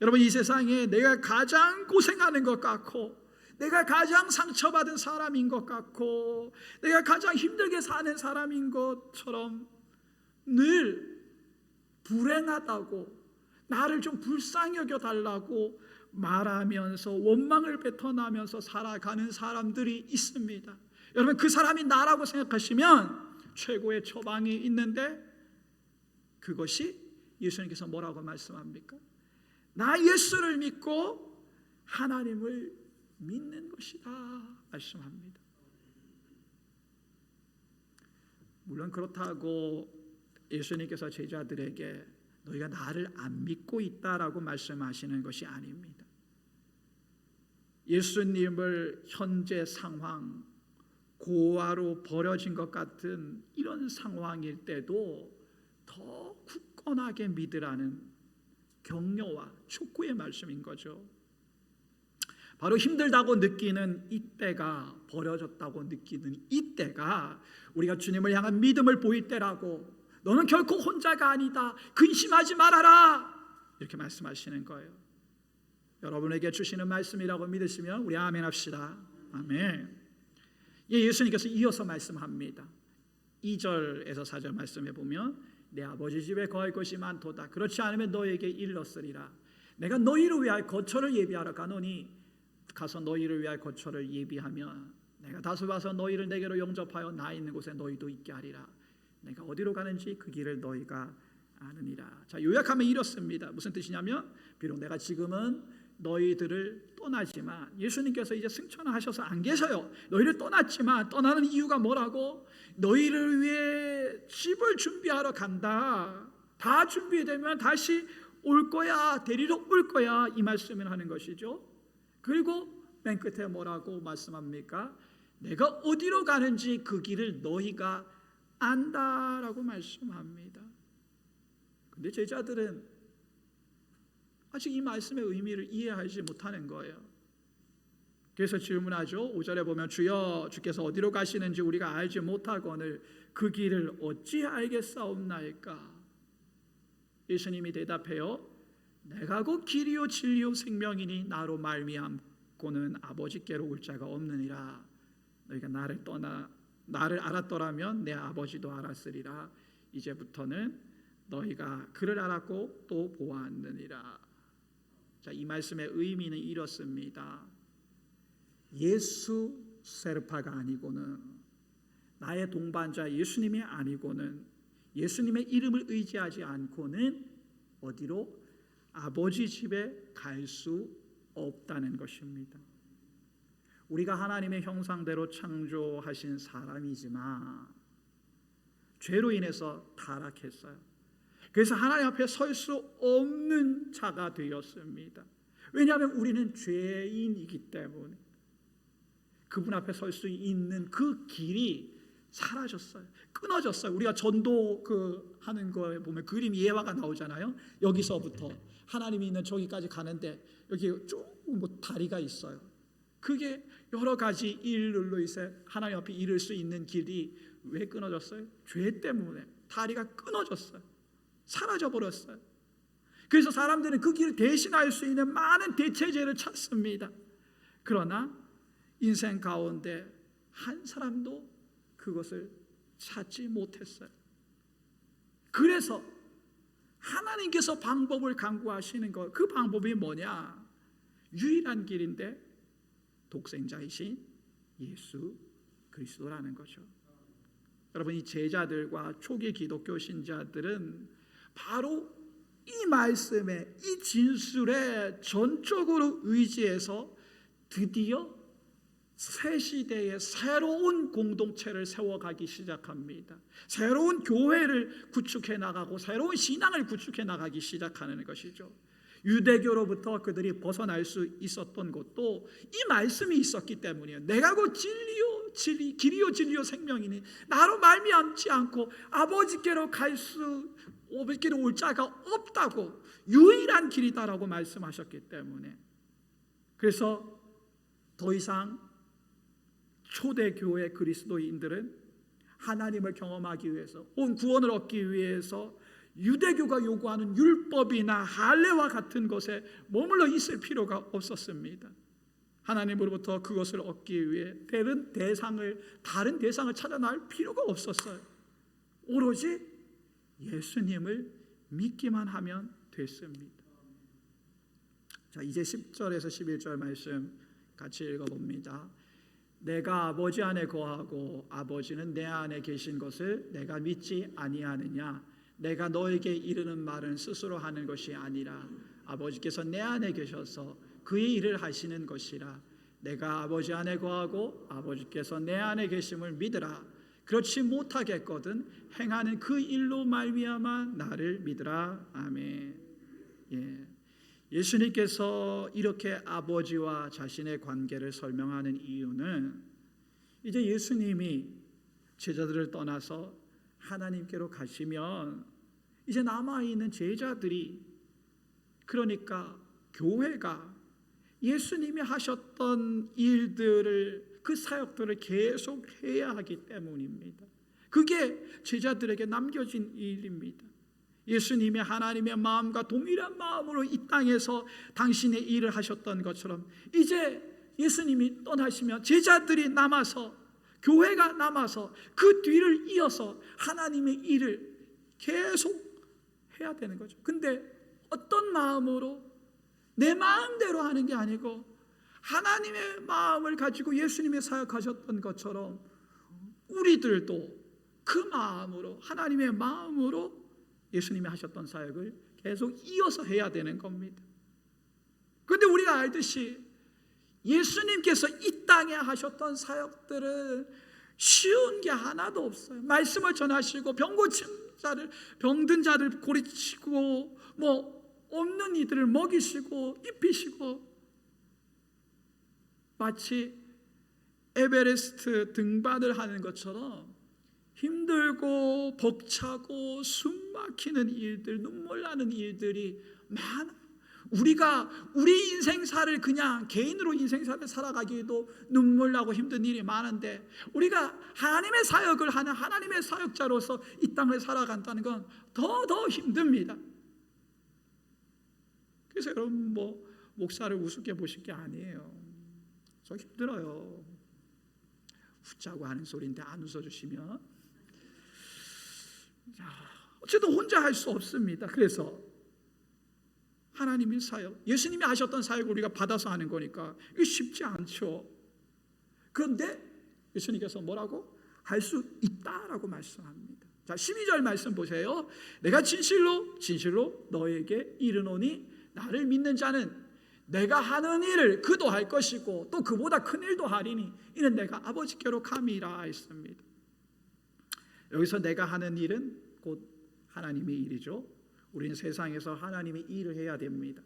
Speaker 1: 여러분, 이 세상에 내가 가장 고생하는 것 같고, 내가 가장 상처받은 사람인 것 같고, 내가 가장 힘들게 사는 사람인 것처럼 늘 불행하다고, 나를 좀 불쌍히 여겨달라고 말하면서 원망을 뱉어나면서 살아가는 사람들이 있습니다. 여러분, 그 사람이 나라고 생각하시면 최고의 처방이 있는데, 그것이 예수님께서 뭐라고 말씀합니까? 나 예수를 믿고 하나님을 믿는 것이다 말씀합니다. 물론 그렇다고 예수님께서 제자들에게 너희가 나를 안 믿고 있다라고 말씀하시는 것이 아닙니다. 예수님을 현재 상황, 고아로 버려진 것 같은 이런 상황일 때도 더 굳건하게 믿으라는 격려와 촉구의 말씀인 거죠. 바로 힘들다고 느끼는 이때가, 버려졌다고 느끼는 이때가 우리가 주님을 향한 믿음을 보일 때라고, 너는 결코 혼자가 아니다, 근심하지 말아라, 이렇게 말씀하시는 거예요. 여러분에게 주시는 말씀이라고 믿으시면 우리 아멘 합시다. 아멘. 예수님께서 이어서 말씀합니다. 2절에서 4절 말씀해 보면 내 아버지 집에 거할 것이 많도다. 그렇지 않으면 너에게 일렀으리라. 내가 너희를 위하여 거처를 예비하러 가노니 가서 너희를 위하여 거처를 예비하면 내가 다시 와서 너희를 내게로 영접하여 나 있는 곳에 너희도 있게 하리라. 내가 어디로 가는지 그 길을 너희가 아느니라. 자, 요약하면 이렇습니다. 무슨 뜻이냐면, 비록 내가 지금은 너희들을 떠나지만, 예수님께서 이제 승천하셔서 안 계셔요. 너희를 떠났지만, 떠나는 이유가 뭐라고? 너희를 위해 집을 준비하러 간다. 다 준비되면 다시 올 거야, 데리러 올 거야, 이 말씀을 하는 것이죠. 그리고 맨 끝에 뭐라고 말씀합니까? 내가 어디로 가는지 그 길을 너희가 안다라고 말씀합니다. 근데 제자들은 아직 이 말씀의 의미를 이해하지 못하는 거예요. 그래서 질문하죠. 5절에 보면 주여 주께서 어디로 가시는지 우리가 알지 못하거늘 그 길을 어찌 알겠사옵나이까? 예수님이 대답해요. 내가 곧 길이요 진리요 생명이니 나로 말미암고는 아버지께로 올 자가 없느니라. 너희가 나를 알았더라면 내 아버지도 알았으리라. 이제부터는 너희가 그를 알았고 또 보았느니라. 자, 이 말씀의 의미는 이렇습니다. 예수 세르파가 아니고는, 나의 동반자 예수님이 아니고는, 예수님의 이름을 의지하지 않고는 어디로? 아버지 집에 갈 수 없다는 것입니다. 우리가 하나님의 형상대로 창조하신 사람이지만 죄로 인해서 타락했어요. 그래서 하나님 앞에 설 수 없는 자가 되었습니다. 왜냐하면 우리는 죄인이기 때문에 그분 앞에 설 수 있는 그 길이 사라졌어요. 끊어졌어요. 우리가 전도 하는 거에 보면 그림 예화가 나오잖아요. 여기서부터 하나님이 있는 저기까지 가는데 여기 쭉 뭐 다리가 있어요. 그게 여러 가지 일들로 이제 하나님 앞에 이를 수 있는 길이 왜 끊어졌어요? 죄 때문에 다리가 끊어졌어요. 사라져 버렸어요. 그래서 사람들은 그 길을 대신할 수 있는 많은 대체제를 찾습니다. 그러나 인생 가운데 한 사람도 그것을 찾지 못했어요. 그래서 하나님께서 방법을 강구하시는 것, 그 방법이 뭐냐? 유일한 길인데 독생자이신 예수 그리스도라는 거죠. 여러분, 이 제자들과 초기 기독교 신자들은 바로 이 말씀에, 이 진술에 전적으로 의지해서 드디어 새 시대의 새로운 공동체를 세워가기 시작합니다. 새로운 교회를 구축해 나가고 새로운 신앙을 구축해 나가기 시작하는 것이죠. 유대교로부터 그들이 벗어날 수 있었던 것도 이 말씀이 있었기 때문이에요. 내가 곧 길이요 진리요 생명이니 나로 말미암지 않고 아버지께로 올 자가 없다고, 유일한 길이다라고 말씀하셨기 때문에, 그래서 더 이상 초대교회 그리스도인들은 하나님을 경험하기 위해서, 온 구원을 얻기 위해서 유대교가 요구하는 율법이나 할례와 같은 것에 머물러 있을 필요가 없었습니다. 하나님으로부터 그것을 얻기 위해 다른 대상을 찾아 나갈 필요가 없었어요. 오로지 예수님을 믿기만 하면 됐습니다. 자, 이제 10절에서 11절 말씀 같이 읽어봅니다. 내가 아버지 안에 거하고 아버지는 내 안에 계신 것을 내가 믿지 아니하느냐? 내가 너에게 이르는 말은 스스로 하는 것이 아니라 아버지께서 내 안에 계셔서 그의 일을 하시는 것이라. 내가 아버지 안에 거하고 아버지께서 내 안에 계심을 믿으라. 그렇지 못하겠거든 행하는 그 일로 말미암아 나를 믿으라. 아멘. 예수님께서 이렇게 아버지와 자신의 관계를 설명하는 이유는, 이제 예수님이 제자들을 떠나서 하나님께로 가시면 이제 남아있는 제자들이, 그러니까 교회가 예수님이 하셨던 일들을, 그 사역들을 계속 해야 하기 때문입니다. 그게 제자들에게 남겨진 일입니다. 예수님이 하나님의 마음과 동일한 마음으로 이 땅에서 당신의 일을 하셨던 것처럼 이제 예수님이 떠나시면 제자들이 남아서, 교회가 남아서 그 뒤를 이어서 하나님의 일을 계속 해야 되는 거죠. 근데 어떤 마음으로? 내 마음대로 하는 게 아니고 하나님의 마음을 가지고 예수님의 사역하셨던 것처럼 우리들도 그 마음으로, 하나님의 마음으로 예수님이 하셨던 사역을 계속 이어서 해야 되는 겁니다. 그런데 우리가 알듯이 예수님께서 이 땅에 하셨던 사역들은 쉬운 게 하나도 없어요. 말씀을 전하시고 병든 자를 고치시고 없는 이들을 먹이시고 입히시고, 마치 에베레스트 등반을 하는 것처럼 힘들고 벅차고 숨 막히는 일들, 눈물 나는 일들이 많아요. 우리가 우리 인생사를 그냥 개인으로 인생사를 살아가기에도 눈물 나고 힘든 일이 많은데, 우리가 하나님의 사역을 하는 하나님의 사역자로서 이 땅을 살아간다는 건 더 힘듭니다. 그래서 여러분 목사를 우습게 보실 게 아니에요. 저 힘들어요. 웃자고 하는 소리인데 안 웃어주시면, 어쨌든 혼자 할 수 없습니다. 그래서 하나님의 사역, 예수님이 하셨던 사역을 우리가 받아서 하는 거니까 이게 쉽지 않죠. 그런데 예수님께서 뭐라고? 할 수 있다라고 말씀합니다. 자, 12절 말씀 보세요. 내가 진실로 너에게 이르노니 나를 믿는 자는 내가 하는 일을 그도 할 것이고 또 그보다 큰 일도 하리니 이는 내가 아버지께로 감이라 했습니다. 여기서 내가 하는 일은 곧 하나님의 일이죠. 우리는 세상에서 하나님의 일을 해야 됩니다.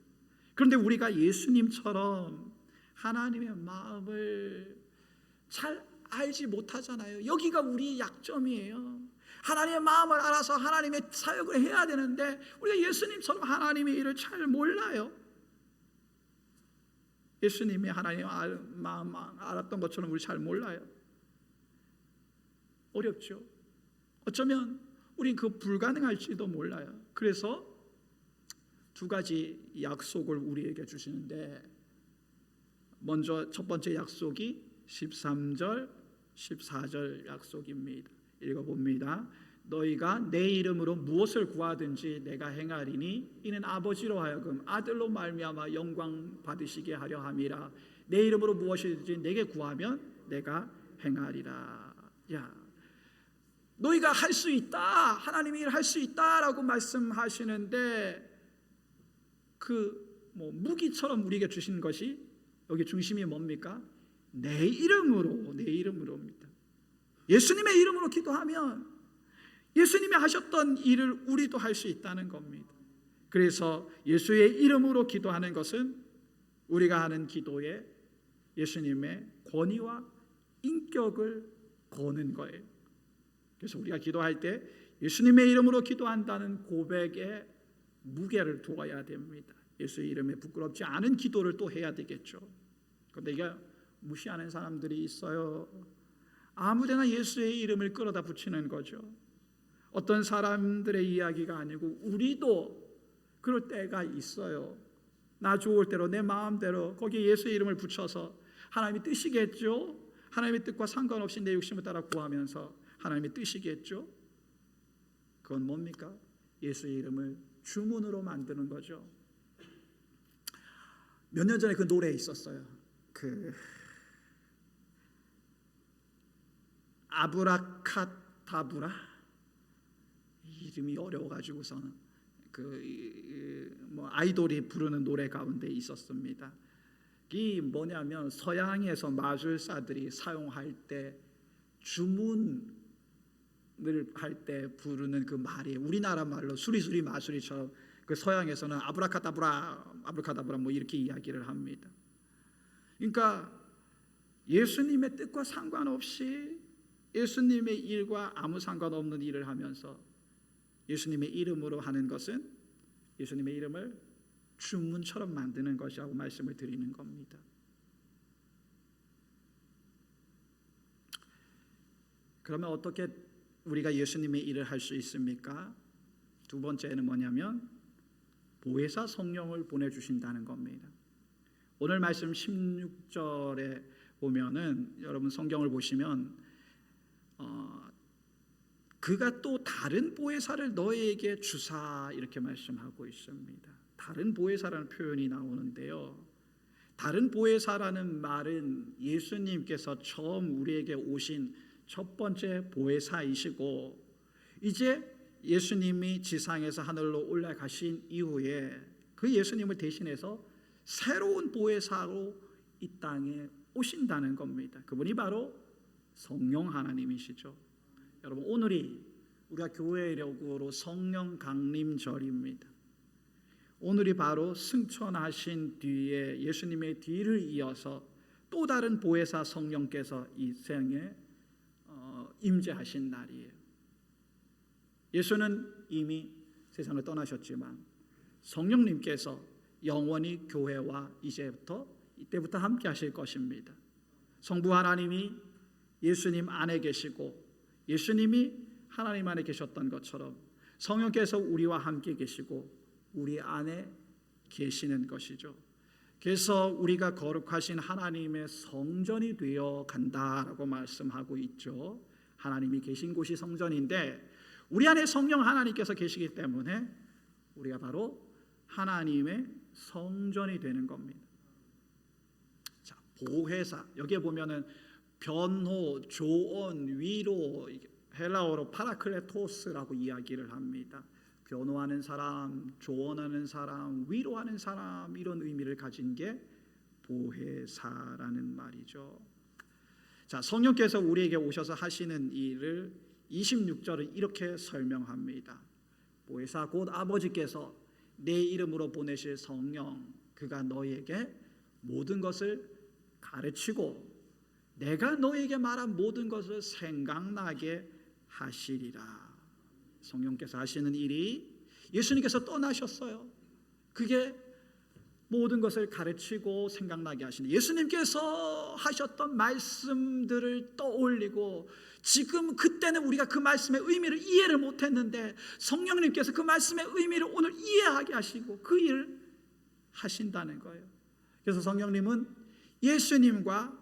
Speaker 1: 그런데 우리가 예수님처럼 하나님의 마음을 잘 알지 못하잖아요. 여기가 우리의 약점이에요. 하나님의 마음을 알아서 하나님의 사역을 해야 되는데 우리가 예수님처럼 하나님의 일을 잘 몰라요. 예수님이 하나님의 마음 알았던 것처럼 우리 잘 몰라요. 어렵죠. 어쩌면 우린 그 불가능할지도 몰라요. 그래서 두 가지 약속을 우리에게 주시는데, 먼저 첫 번째 약속이 13절, 14절 약속입니다. 읽어봅니다. 너희가 내 이름으로 무엇을 구하든지 내가 행하리니 이는 아버지로 하여금 아들로 말미암아 영광 받으시게 하려 함이라. 내 이름으로 무엇이든지 내게 구하면 내가 행하리라. 너희가 할 수 있다, 하나님이 할 수 있다라고 말씀하시는데, 무기처럼 우리에게 주신 것이, 여기 중심이 뭡니까? 내 이름으로입니다. 예수님의 이름으로 기도하면 예수님이 하셨던 일을 우리도 할 수 있다는 겁니다. 그래서 예수의 이름으로 기도하는 것은 우리가 하는 기도에 예수님의 권위와 인격을 거는 거예요. 그래서 우리가 기도할 때 예수님의 이름으로 기도한다는 고백에 무게를 두어야 됩니다. 예수의 이름에 부끄럽지 않은 기도를 또 해야 되겠죠. 그런데 이게 무시하는 사람들이 있어요. 아무데나 예수의 이름을 끌어다 붙이는 거죠. 어떤 사람들의 이야기가 아니고 우리도 그럴 때가 있어요. 나 좋을 대로 내 마음대로 거기에 예수의 이름을 붙여서 하나님의 뜻이겠죠. 하나님의 뜻과 상관없이 내 욕심을 따라 구하면서 하나님의 뜻이겠죠. 그건 뭡니까? 예수의 이름을 주문으로 만드는 거죠. 몇 년 전에 그 노래 있었어요. 그 아브라카다브라, 이름이 어려워가지고서는 뭐 아이돌이 부르는 노래 가운데 있었습니다. 이 뭐냐면 서양에서 마술사들이 사용할 때 주문을 할 때 부르는 그 말이 우리나라 말로 수리수리 마술이처럼 그 서양에서는 아브라카다브라 뭐 이렇게 이야기를 합니다. 그러니까 예수님의 뜻과 상관없이 예수님의 일과 아무 상관없는 일을 하면서 예수님의 이름으로 하는 것은 예수님의 이름을 주문처럼 만드는 것이라고 말씀을 드리는 겁니다. 그러면 어떻게 우리가 예수님의 일을 할 수 있습니까? 두 번째는 뭐냐면 보혜사 성령을 보내주신다는 겁니다. 오늘 말씀 16절에 보면은 여러분 성경을 보시면 그가 또 다른 보혜사를 너희에게 주사 이렇게 말씀하고 있습니다. 다른 보혜사라는 표현이 나오는데요. 다른 보혜사라는 말은 예수님께서 처음 우리에게 오신 첫 번째 보혜사이시고 이제 예수님이 지상에서 하늘로 올라가신 이후에 그 예수님을 대신해서 새로운 보혜사로 이 땅에 오신다는 겁니다. 그분이 바로 성령 하나님이시죠. 여러분 오늘이 우리가 교회력으로 성령 강림절입니다. 오늘이 바로 승천하신 뒤에 예수님의 뒤를 이어서 또 다른 보혜사 성령께서 이 세상에 임재하신 날이에요. 예수는 이미 세상을 떠나셨지만 성령님께서 영원히 교회와 이때부터 함께 하실 것입니다. 성부 하나님이 예수님 안에 계시고 예수님이 하나님 안에 계셨던 것처럼 성령께서 우리와 함께 계시고 우리 안에 계시는 것이죠. 그래서 우리가 거룩하신 하나님의 성전이 되어 간다라고 말씀하고 있죠. 하나님이 계신 곳이 성전인데 우리 안에 성령 하나님께서 계시기 때문에 우리가 바로 하나님의 성전이 되는 겁니다. 자, 보혜사 여기에 보면은 변호, 조언, 위로 헬라어로 파라클레토스라고 이야기를 합니다. 변호하는 사람, 조언하는 사람, 위로하는 사람 이런 의미를 가진 게 보혜사라는 말이죠. 자, 성령께서 우리에게 오셔서 하시는 일을 26절은 이렇게 설명합니다. 보혜사 곧 아버지께서 내 이름으로 보내실 성령 그가 너희에게 모든 것을 가르치고 내가 너희에게 말한 모든 것을 생각나게 하시리라. 성령께서 하시는 일이 예수님께서 떠나셨어요. 그게 모든 것을 가르치고 생각나게 하시는 예수님께서 하셨던 말씀들을 떠올리고 지금 그때는 우리가 그 말씀의 의미를 이해를 못했는데 성령님께서 그 말씀의 의미를 오늘 이해하게 하시고 그 일을 하신다는 거예요. 그래서 성령님은 예수님과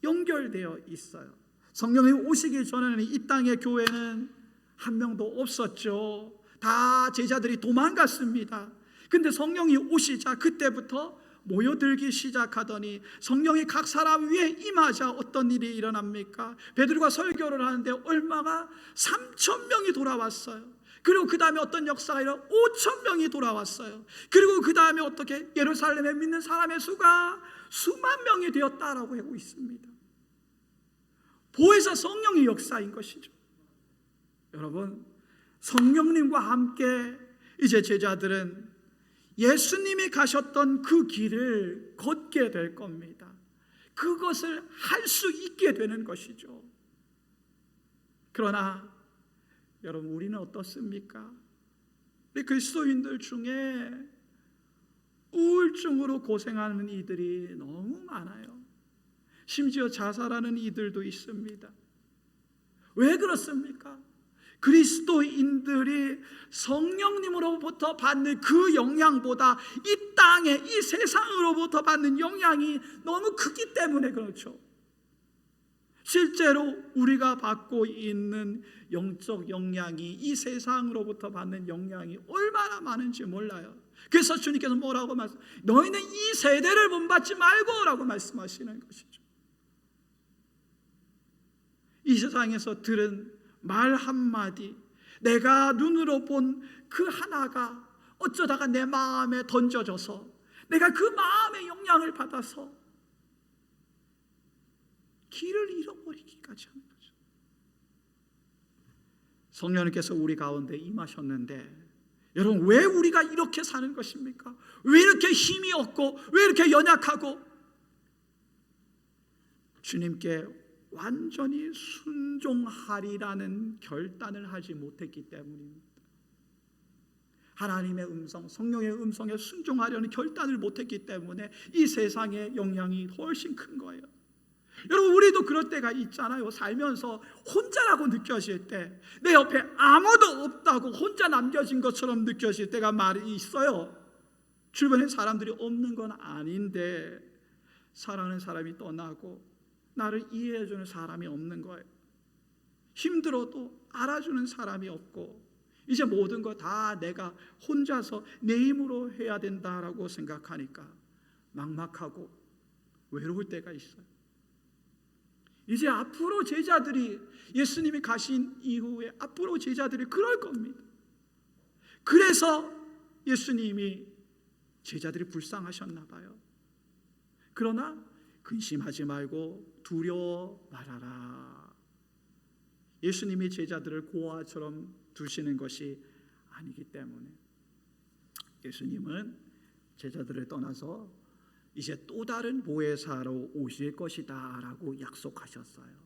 Speaker 1: 연결되어 있어요. 성령님 오시기 전에는 이 땅의 교회는 한 명도 없었죠. 다 제자들이 도망갔습니다. 근데 성령이 오시자 그때부터 모여들기 시작하더니 성령이 각 사람 위에 임하자 어떤 일이 일어납니까? 베드로가 설교를 하는데 얼마가 3,000명이 돌아왔어요. 그리고 그 다음에 어떤 역사가 일어나 5,000명이 돌아왔어요. 그리고 그 다음에 어떻게 예루살렘에 믿는 사람의 수가 수만 명이 되었다라고 하고 있습니다. 보혜사 성령의 역사인 것이죠. 여러분 성령님과 함께 이제 제자들은 예수님이 가셨던 그 길을 걷게 될 겁니다. 그것을 할 수 있게 되는 것이죠. 그러나 여러분, 우리는 어떻습니까? 우리 그리스도인들 중에 우울증으로 고생하는 이들이 너무 많아요. 심지어 자살하는 이들도 있습니다. 왜 그렇습니까? 그리스도인들이 성령님으로부터 받는 그 영향보다 이 땅에, 이 세상으로부터 받는 영향이 너무 크기 때문에 그렇죠. 실제로 우리가 받고 있는 영적 영향이, 이 세상으로부터 받는 영향이 얼마나 많은지 몰라요. 그래서 주님께서 뭐라고 너희는 이 세대를 본받지 말고 라고 말씀하시는 것이죠. 이 세상에서 들은 말 한마디, 내가 눈으로 본 그 하나가 어쩌다가 내 마음에 던져져서 내가 그 마음의 영향을 받아서 길을 잃어버리기까지 하는 거죠. 성령님께서 우리 가운데 임하셨는데, 여러분, 왜 우리가 이렇게 사는 것입니까? 왜 이렇게 힘이 없고 왜 이렇게 연약하고? 주님께 완전히 순종하리라는 결단을 하지 못했기 때문입니다. 하나님의 음성, 성령의 음성에 순종하려는 결단을 못했기 때문에 이 세상의 영향이 훨씬 큰 거예요. 여러분, 우리도 그럴 때가 있잖아요. 살면서 혼자라고 느껴질 때, 내 옆에 아무도 없다고 혼자 남겨진 것처럼 느껴질 때가 많이 있어요. 주변에 사람들이 없는 건 아닌데 사랑하는 사람이 떠나고 나를 이해해주는 사람이 없는 거예요. 힘들어도 알아주는 사람이 없고, 이제 모든 거 다 내가 혼자서 내 힘으로 해야 된다라고 생각하니까 막막하고 외로울 때가 있어요. 이제 앞으로 제자들이, 예수님이 가신 이후에 앞으로 제자들이 그럴 겁니다. 그래서 예수님이 제자들이 불쌍하셨나 봐요. 그러나 근심하지 말고 두려워 말아라. 예수님이 제자들을 고아처럼 두시는 것이 아니기 때문에, 예수님은 제자들을 떠나서 이제 또 다른 보혜사로 오실 것이다 라고 약속하셨어요.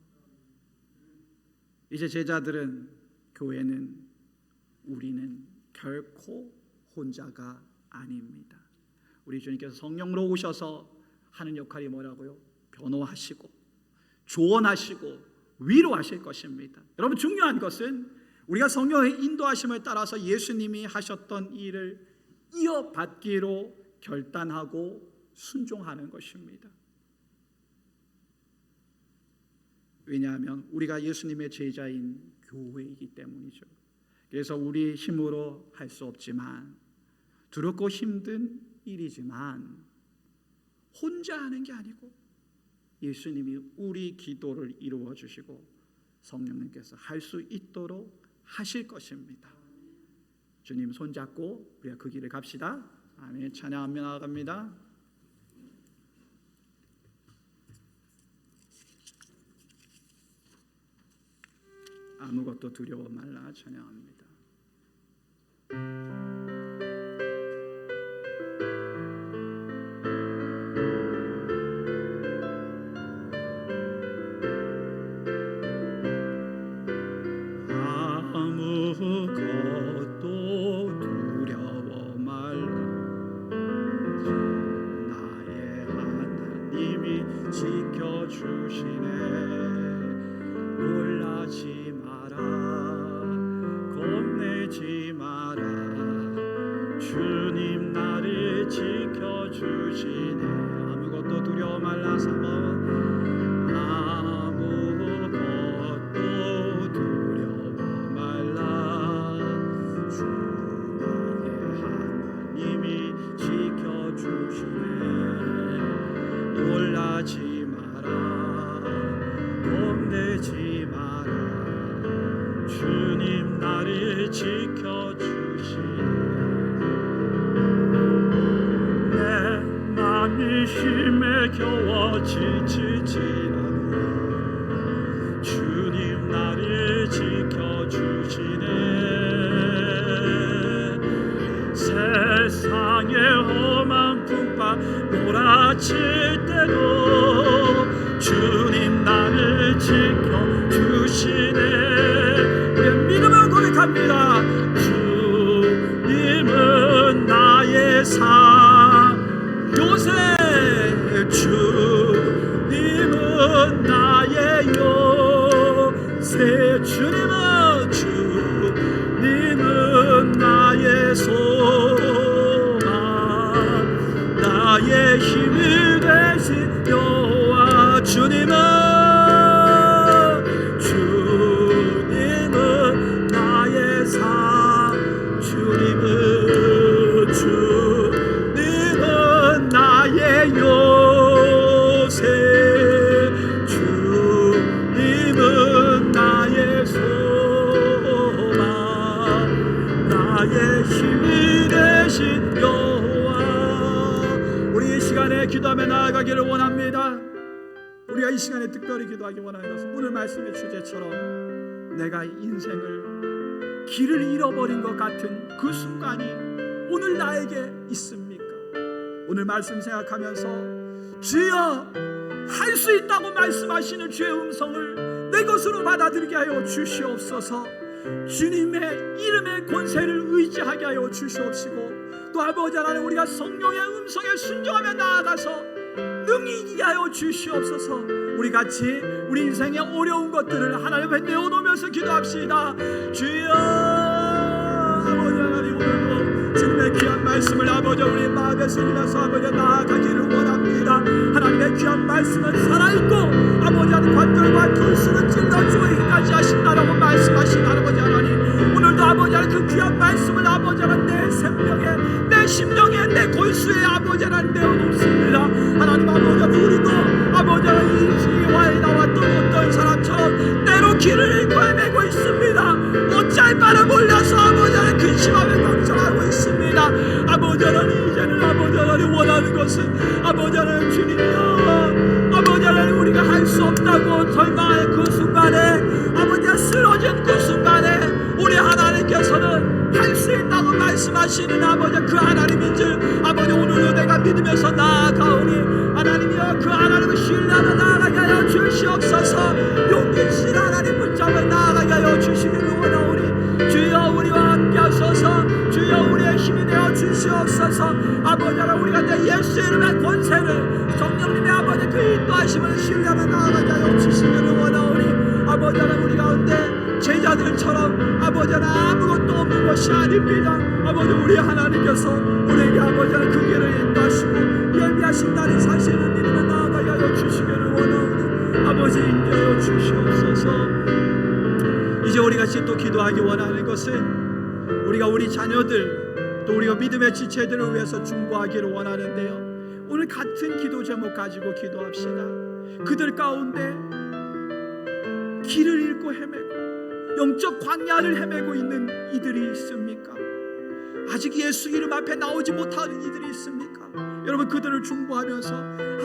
Speaker 1: 이제 제자들은, 교회는, 우리는 결코 혼자가 아닙니다. 우리 주님께서 성령으로 오셔서 하는 역할이 뭐라고요? 변호하시고 조언하시고 위로하실 것입니다. 여러분, 중요한 것은 우리가 성령의 인도하심을 따라서 예수님이 하셨던 일을 이어받기로 결단하고 순종하는 것입니다. 왜냐하면 우리가 예수님의 제자인 교회이기 때문이죠. 그래서 우리 힘으로 할 수 없지만, 두렵고 힘든 일이지만 혼자 하는 게 아니고 예수님이 우리 기도를 이루어 주시고 성령님께서 할 수 있도록 하실 것입니다. 주님 손잡고 우리가 그 길을 갑시다. 아멘. 찬양하며 나아갑니다. 아무것도 두려워 말라. 찬양합니다. 아무것도 두려워 말라. 나의 하나님이 지켜주시네. 놀라지 마라. 겁내지 마라. 주님 나를 지켜주시네. 아무것도 두려워 말라. 3번. 놀라지 마라. 겁내지 마라. 주님 나를 지켜주시네. 내 맘이 힘에 겨워 지치지라도 주님 나를 지켜주시네. 세상에 비가 몰아칠 때도 주님 나를 지켜주시네. 우리의 믿음을 고백합니다. 주님은 나의 산 요새, 주님은 나의 요새, 주님은 나의 소망, 나의 힘이 되신 여호와. 주님은 나의 산, 주님은 나의 요새, 주님은 나의 소망, 나의 힘이 되신 여호와. 우리 이 시간에 기도하며 나아가기를 원합니다. 우리가 이 시간에 특별히 기도하기 원하는 것은 오늘 말씀의 주제처럼 내가 인생을 길을 잃어버린 것 같은 그 순간이 오늘 나에게 있습니까? 오늘 말씀 생각하면서 주여, 할 수 있다고 말씀하시는 주의 음성을 내 것으로 받아들이게 하여 주시옵소서. 주님의 이름의 권세를 의지하게 하여 주시옵시고, 또 아버지 하나님, 우리가 성령의 음성에 순종하며 나아가서 능히 이기게 하여 주시옵소서. 우리 같이 우리 인생의 어려운 것들을 하나님 앞에 내어놓으면서 기도합시다. 주여, 아버지 하나님, 오늘도 주님의 귀한 말씀을 아버지 우리 마음에 새기면서 아버지 나아가기를 원합니다. 하나님의 귀한 말씀은 살아있고 아버지 하나님 관절과 결수는 찔러 죽이기까지 하신다라고 말씀하신 아버지 하나님, 오늘도 아버지 하나님 그 귀한 말씀을 아버지 하나님 내 생명에, 내 심령에, 내 골수에 아버지 하나님 내어놓습니다. 하나님 아버지 하나님, 우리도 아버지 하나님 이 지와에 나왔던 어떤 사람처럼 때로 길을 잃고 헤매고 있습니다. 어찌할 바를 몰라서 아버지 하나님 근심하며 걱정하고 있습니다. 아버지 하나님, 이제는 아버지 하나님 원하는 것은 아버지 하나님 주님이여, 아버지 하나님 우리가 할 수 없다고 절망할 그 순간에, 아버지가 쓰러진 그 순간에 우리 하나님께서는 할 수 있다고 말씀하시는 아버지 그 하나님인 줄 아버지 오늘도 내가 믿으면서 나아가오니 하나님이여, 그 하나님을 신뢰하며 나아가게 하여 주시옵소서. 용기 있으신 하나님 붙잡아 나아가게 하여 주시기를 원하오니 주여 우리와 함께 하소서. 주여 우리의 힘이 되어 주시옵소서. 아버지 하나님, 우리가 내 예수 이름의 권세를 성령님의 아버지 그 인도하심을 신뢰하며 나아가게 하여 주시기를 원하오니 아버지 하나님, 우리 가운데 제자들처럼 아버지 하나님 아무것도 없는 것이 아닙니다. 아버지 우리 하나님께서 우리에게 아버지 하나님 그 길을 인도하시고 예비하신 날이 사실을 믿으며 나아가게 하여 주시기를 원하오니 아버지 인도하여 주시옵소서. 이제 우리 같이 또 기도하기 원하는 것은 우리가 우리 자녀들 또 우리가 믿음의 지체들을 위해서 중보하기를 원하는데요, 오늘 같은 기도 제목 가지고 기도합시다. 그들 가운데 길을 잃고 헤매고 영적 광야를 헤매고 있는 이들이 있습니까? 아직 예수 이름 앞에 나오지 못하는 이들이 있습니까? 여러분, 그들을 중보하면서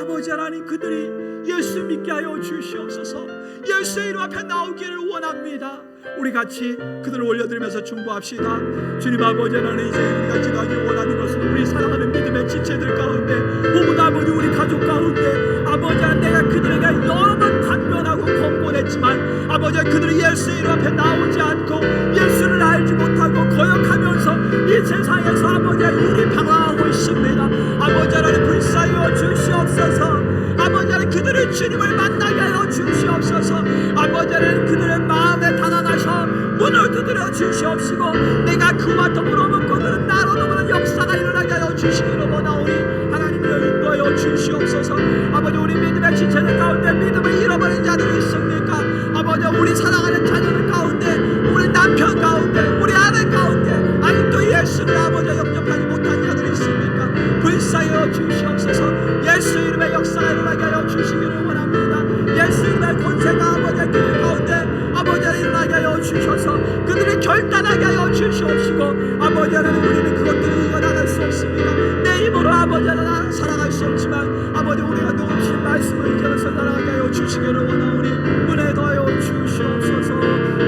Speaker 1: 아버지 하나님, 그들이 예수 믿게 하여 주시옵소서. 예수 이름 앞에 나오기를 원합니다. 우리 같이 그들을 올려드리면서 중보합시다. 주님 아버지 하나님, 이제 우리가 기도하기 원하는 것은 우리 사랑하는 믿음의 지체들 가운데, 혹은 아버지 우리 가족 가운데 아버지 하나님, 내가 그들에게 여러 번 단면하고 권고했지만 아버지 그들이 예수 이름 앞에 나오지 않고 예수를 알지 못하고 거역하면서 이 세상에서 아버지 일이 방황하고 있습니다. 아버지 하나님 불쌍히 주시옵소서. 아버지 하나님 그들의 주님을 만나게 하여 주시옵소서. 아버지 하나님 그들의 마음에 달아나셔 문을 두드려 주시옵시고, 내가 그와 더불어 먹고 그는 나로 더불어 역사가 일어나게 하여 주시기를 원하오니 하나님이여 인도하여 주시옵소서. 아버지 우리 믿음의 지체들 가운데 믿음을 잃어버린 자들이 있습니까? 아버지 우리 사랑하는 자녀들 가운데, 우리 남편 가운데, 우리 아내 가운데 아직도 예수를 아버지 영접하지 못한 자들이 있습니까? 불쌍히 주시옵소서. 예수 이름의 역사가 일어나게 하여 주시기를 원합니다. 예수 이름의 권세가 아버지 그 가운데 아버지 일어나게 하여 주셔서 그들을 결단하게 하여 주시옵시고, 아버지 하나님 우리는 그것들을 이겨나갈 수 없습니다. 내 힘으로 아버지 하나님 살아갈 수 없지만 아버지 우리가 놓으신 말씀을 이겨서 살아가게 하여 주시기를 원하오니 은혜 더하여 주시옵소서.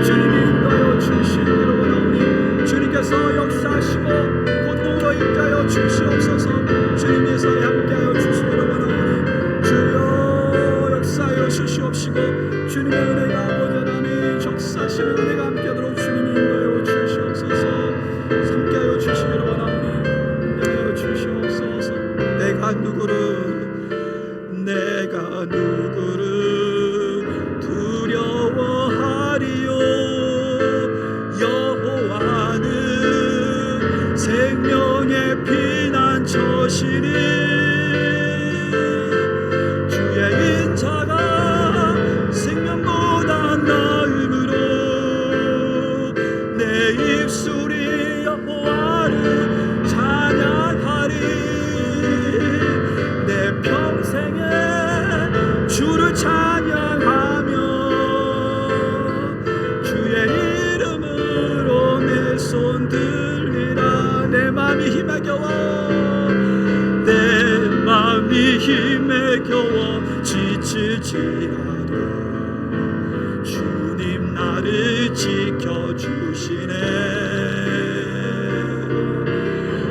Speaker 1: 주님이 인도하여 주시기를 원하오니 주님께서 역사하시고 곧 도로 인도하여 주시옵소서. 주님께서 함께 내가 누구를 두려워하리요. 여호와는 생명의 피난처시니 주의 인자가 생명보다 나음으로 내 입술이 여호와를 찬양하리. 내 평생에 주를 찬양하며 주의 이름으로 내 손 들리라. 내 맘이 힘에 겨워 내 맘이 힘에 겨워 지칠지라도 주님 나를 지켜주시네.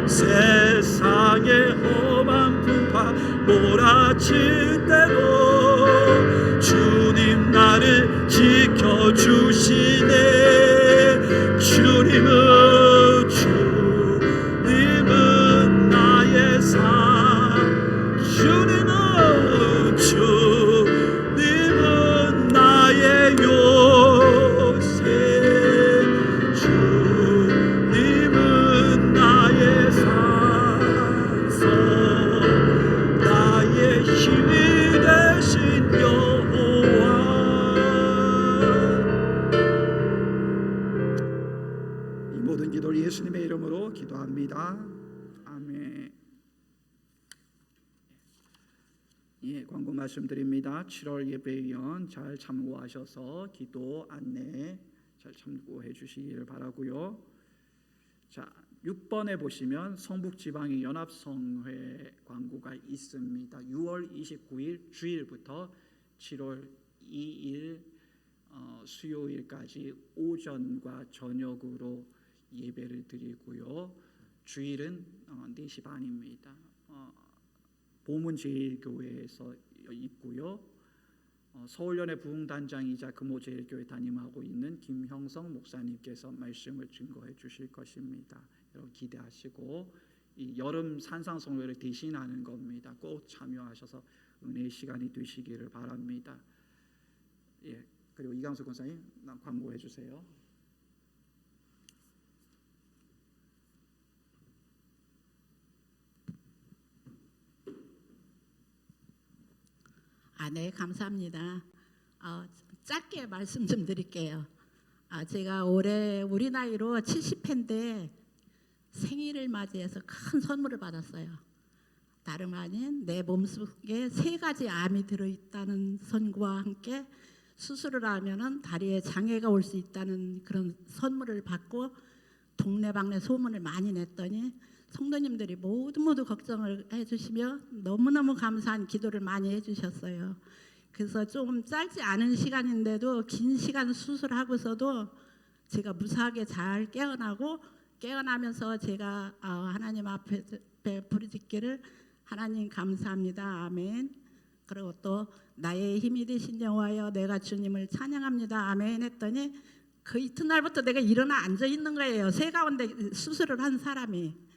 Speaker 1: 세상의 험한 풍파 몰아칠 때도 주님 나를 지켜주시네. 주님은 나의 산, 주님은 나의 요새, 주님은 나의 산성, 나의 힘이 되신 여호와. 이 모든 기도를 예수님의 이름으로 기도합니다. 아멘. 예, 광고 말씀드립니다. 7월 예배위원 잘 참고하셔서 기도 안내 잘 참고해 주시기를 바라고요. 자, 6번에 보시면 성북지방의 연합성회 광고가 있습니다. 6월 29일 주일부터 7월 2일 수요일까지 오전과 저녁으로 예배를 드리고요. 주일은 4시 반입니다. 보문제일교회에서 있고요. 서울연회 부흥단장이자 금호제일교회 담임하고 있는 김형성 목사님께서 말씀을 증거해 주실 것입니다. 여러분 기대하시고 이 여름 산상송회를 대신하는 겁니다. 꼭 참여하셔서 은혜의 시간이 되시기를 바랍니다. 예, 그리고 이강수 권사님 광고해 주세요.
Speaker 3: 네, 감사합니다. 짧게 말씀 좀 드릴게요. 제가 올해 우리 나이로 70회인데 생일을 맞이해서 큰 선물을 받았어요. 다름 아닌 내 몸속에 3가지 암이 들어있다는 선고와 함께 수술을 하면은 다리에 장애가 올 수 있다는 그런 선물을 받고 동네방네 소문을 많이 냈더니 성도님들이 모두 걱정을 해주시며 너무너무 감사한 기도를 많이 해주셨어요. 그래서 좀 짧지 않은 시간인데도 긴 시간 수술하고서도 제가 무사하게 잘 깨어나면서 제가 하나님 앞에 부르짖기를 하나님 감사합니다. 아멘. 그리고 또 나의 힘이 되신 여호와여 내가 주님을 찬양합니다. 아멘 했더니 그 이튿날부터 내가 일어나 앉아 있는 거예요. 새 가운데 수술을 한 사람이.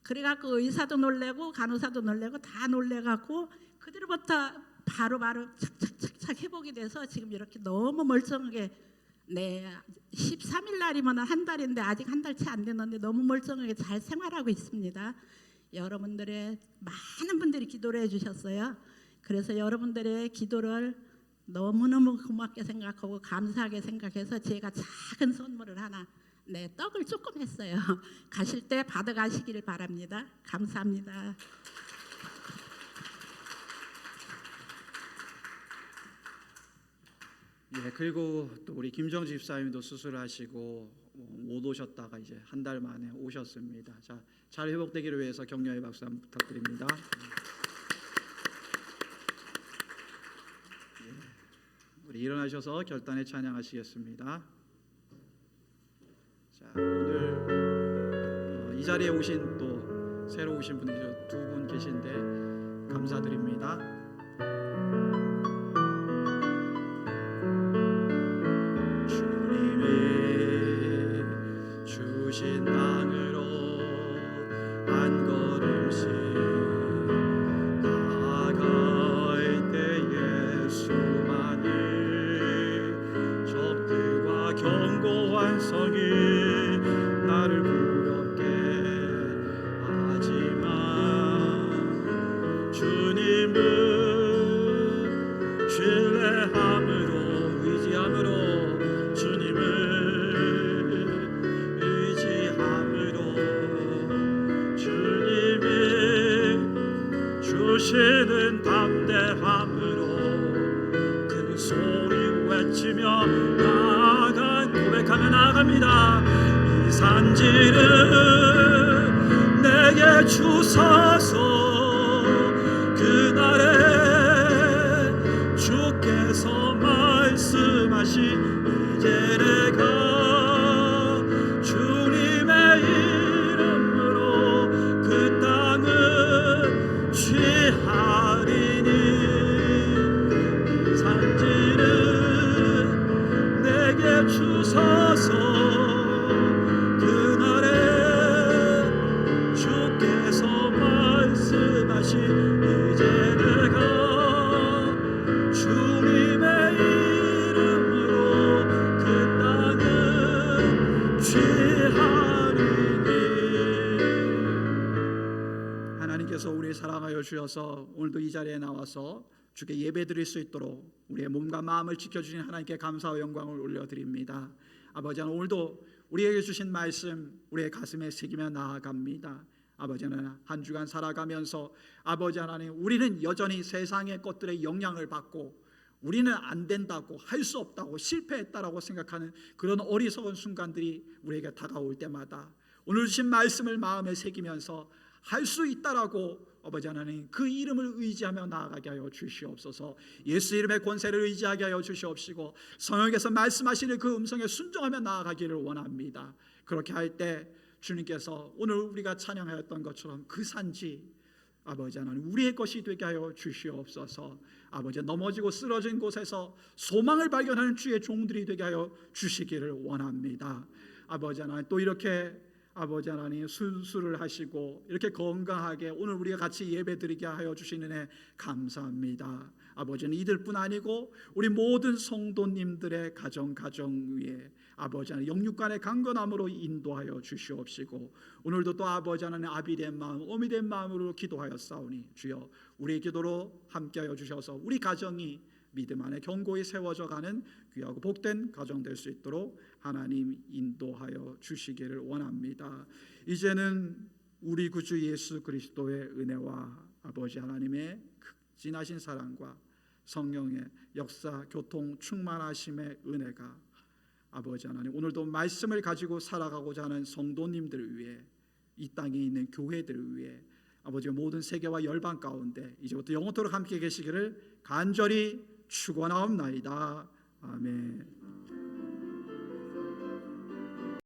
Speaker 3: 그래갖고 의사도 놀래고 간호사도 놀래고 다 놀래갖고 그들부터 바로 착착 회복이 돼서 지금 이렇게 너무 멀쩡하게 13일 날이면 한 달인데 아직 한 달 채 안 됐는데 너무 멀쩡하게 잘 생활하고 있습니다. 여러분들의 많은 분들이 기도를 해주셨어요. 그래서 여러분들의 기도를 너무너무 고맙게 생각하고 감사하게 생각해서 제가 작은 선물을 하나 떡을 조금 했어요. 가실 때 받아가시기를 바랍니다. 감사합니다.
Speaker 1: 예, 그리고 또 우리 김정지 집사님도 수술하시고 못 오셨다가 이제 한 달 만에 오셨습니다. 자, 잘 회복되기를 위해서 격려의 박수 한번 부탁드립니다. 예, 우리 일어나셔서 결단에 찬양하시겠습니다. 자, 오늘 이 자리에 오신 또 새로 오신 분이 2분 계신데 감사드립니다. 주님이 주신 땅으로 한 걸음씩 주시는 담대함으로 큰 소리 외치며 나아가 고백하며 나갑니다. 이 산지를 내게 주소서. 그날에 주께서 말씀하신 이제 내가 주님의 이름으로 그 땅을 취하리니 이 산지를 내게 주소서. 그날에 주께서 말씀하신 이제 내가 주님의 이름으로 그 땅을 취하리니. 하나님께서 우리 사랑하여 주셔서 오늘도 이 자리에 나와서 주께 예배드릴 수 있도록 우리의 몸과 마음을 지켜주신 하나님께 감사와 영광을 올려드립니다. 아버지 하나님, 오늘도 우리에게 주신 말씀 우리의 가슴에 새기며 나아갑니다. 아버지 하나님, 한 주간 살아가면서 아버지 하나님, 우리는 여전히 세상의 것들의 영향을 받고 우리는 안 된다고, 할 수 없다고, 실패했다라고 생각하는 그런 어리석은 순간들이 우리에게 다가올 때마다 오늘 주신 말씀을 마음에 새기면서 할 수 있다라고 아버지 하나님 그 이름을 의지하며 나아가게 하여 주시옵소서. 예수 이름의 권세를 의지하게 하여 주시옵시고 성령께서 말씀하시는 그 음성에 순종하며 나아가기를 원합니다. 그렇게 할 때 주님께서 오늘 우리가 찬양하였던 것처럼 그 산지 아버지 하나님 우리의 것이 되게 하여 주시옵소서. 아버지, 넘어지고 쓰러진 곳에서 소망을 발견하는 주의 종들이 되게 하여 주시기를 원합니다. 아버지 하나님, 또 이렇게 아버지 하나님 순수를 하시고 이렇게 건강하게 오늘 우리가 같이 예배드리게 하여 주시는 애 감사합니다. 아버지는 이들뿐 아니고 우리 모든 성도님들의 가정 위에 아버지 하나님 영육간의 강건함으로 인도하여 주시옵시고 오늘도 또 아버지 하나님 아비된 마음 어미된 마음으로 기도하여 싸우니 주여 우리의 기도로 함께하여 주셔서 우리 가정이 믿음 안에 견고히 세워져 가는 귀하고 복된 가정 될 수 있도록 하나님 인도하여 주시기를 원합니다. 이제는 우리 구주 예수 그리스도의 은혜와 아버지 하나님의 극진하신 사랑과 성령의 역사 교통 충만하심의 은혜가 아버지 하나님 오늘도 말씀을 가지고 살아가고자 하는 성도님들을 위해 이 땅에 있는 교회들을 위해 아버지 모든 세계와 열방 가운데 이제부터 영원토록 함께 계시기를 간절히 축원하옵나이다. 아멘.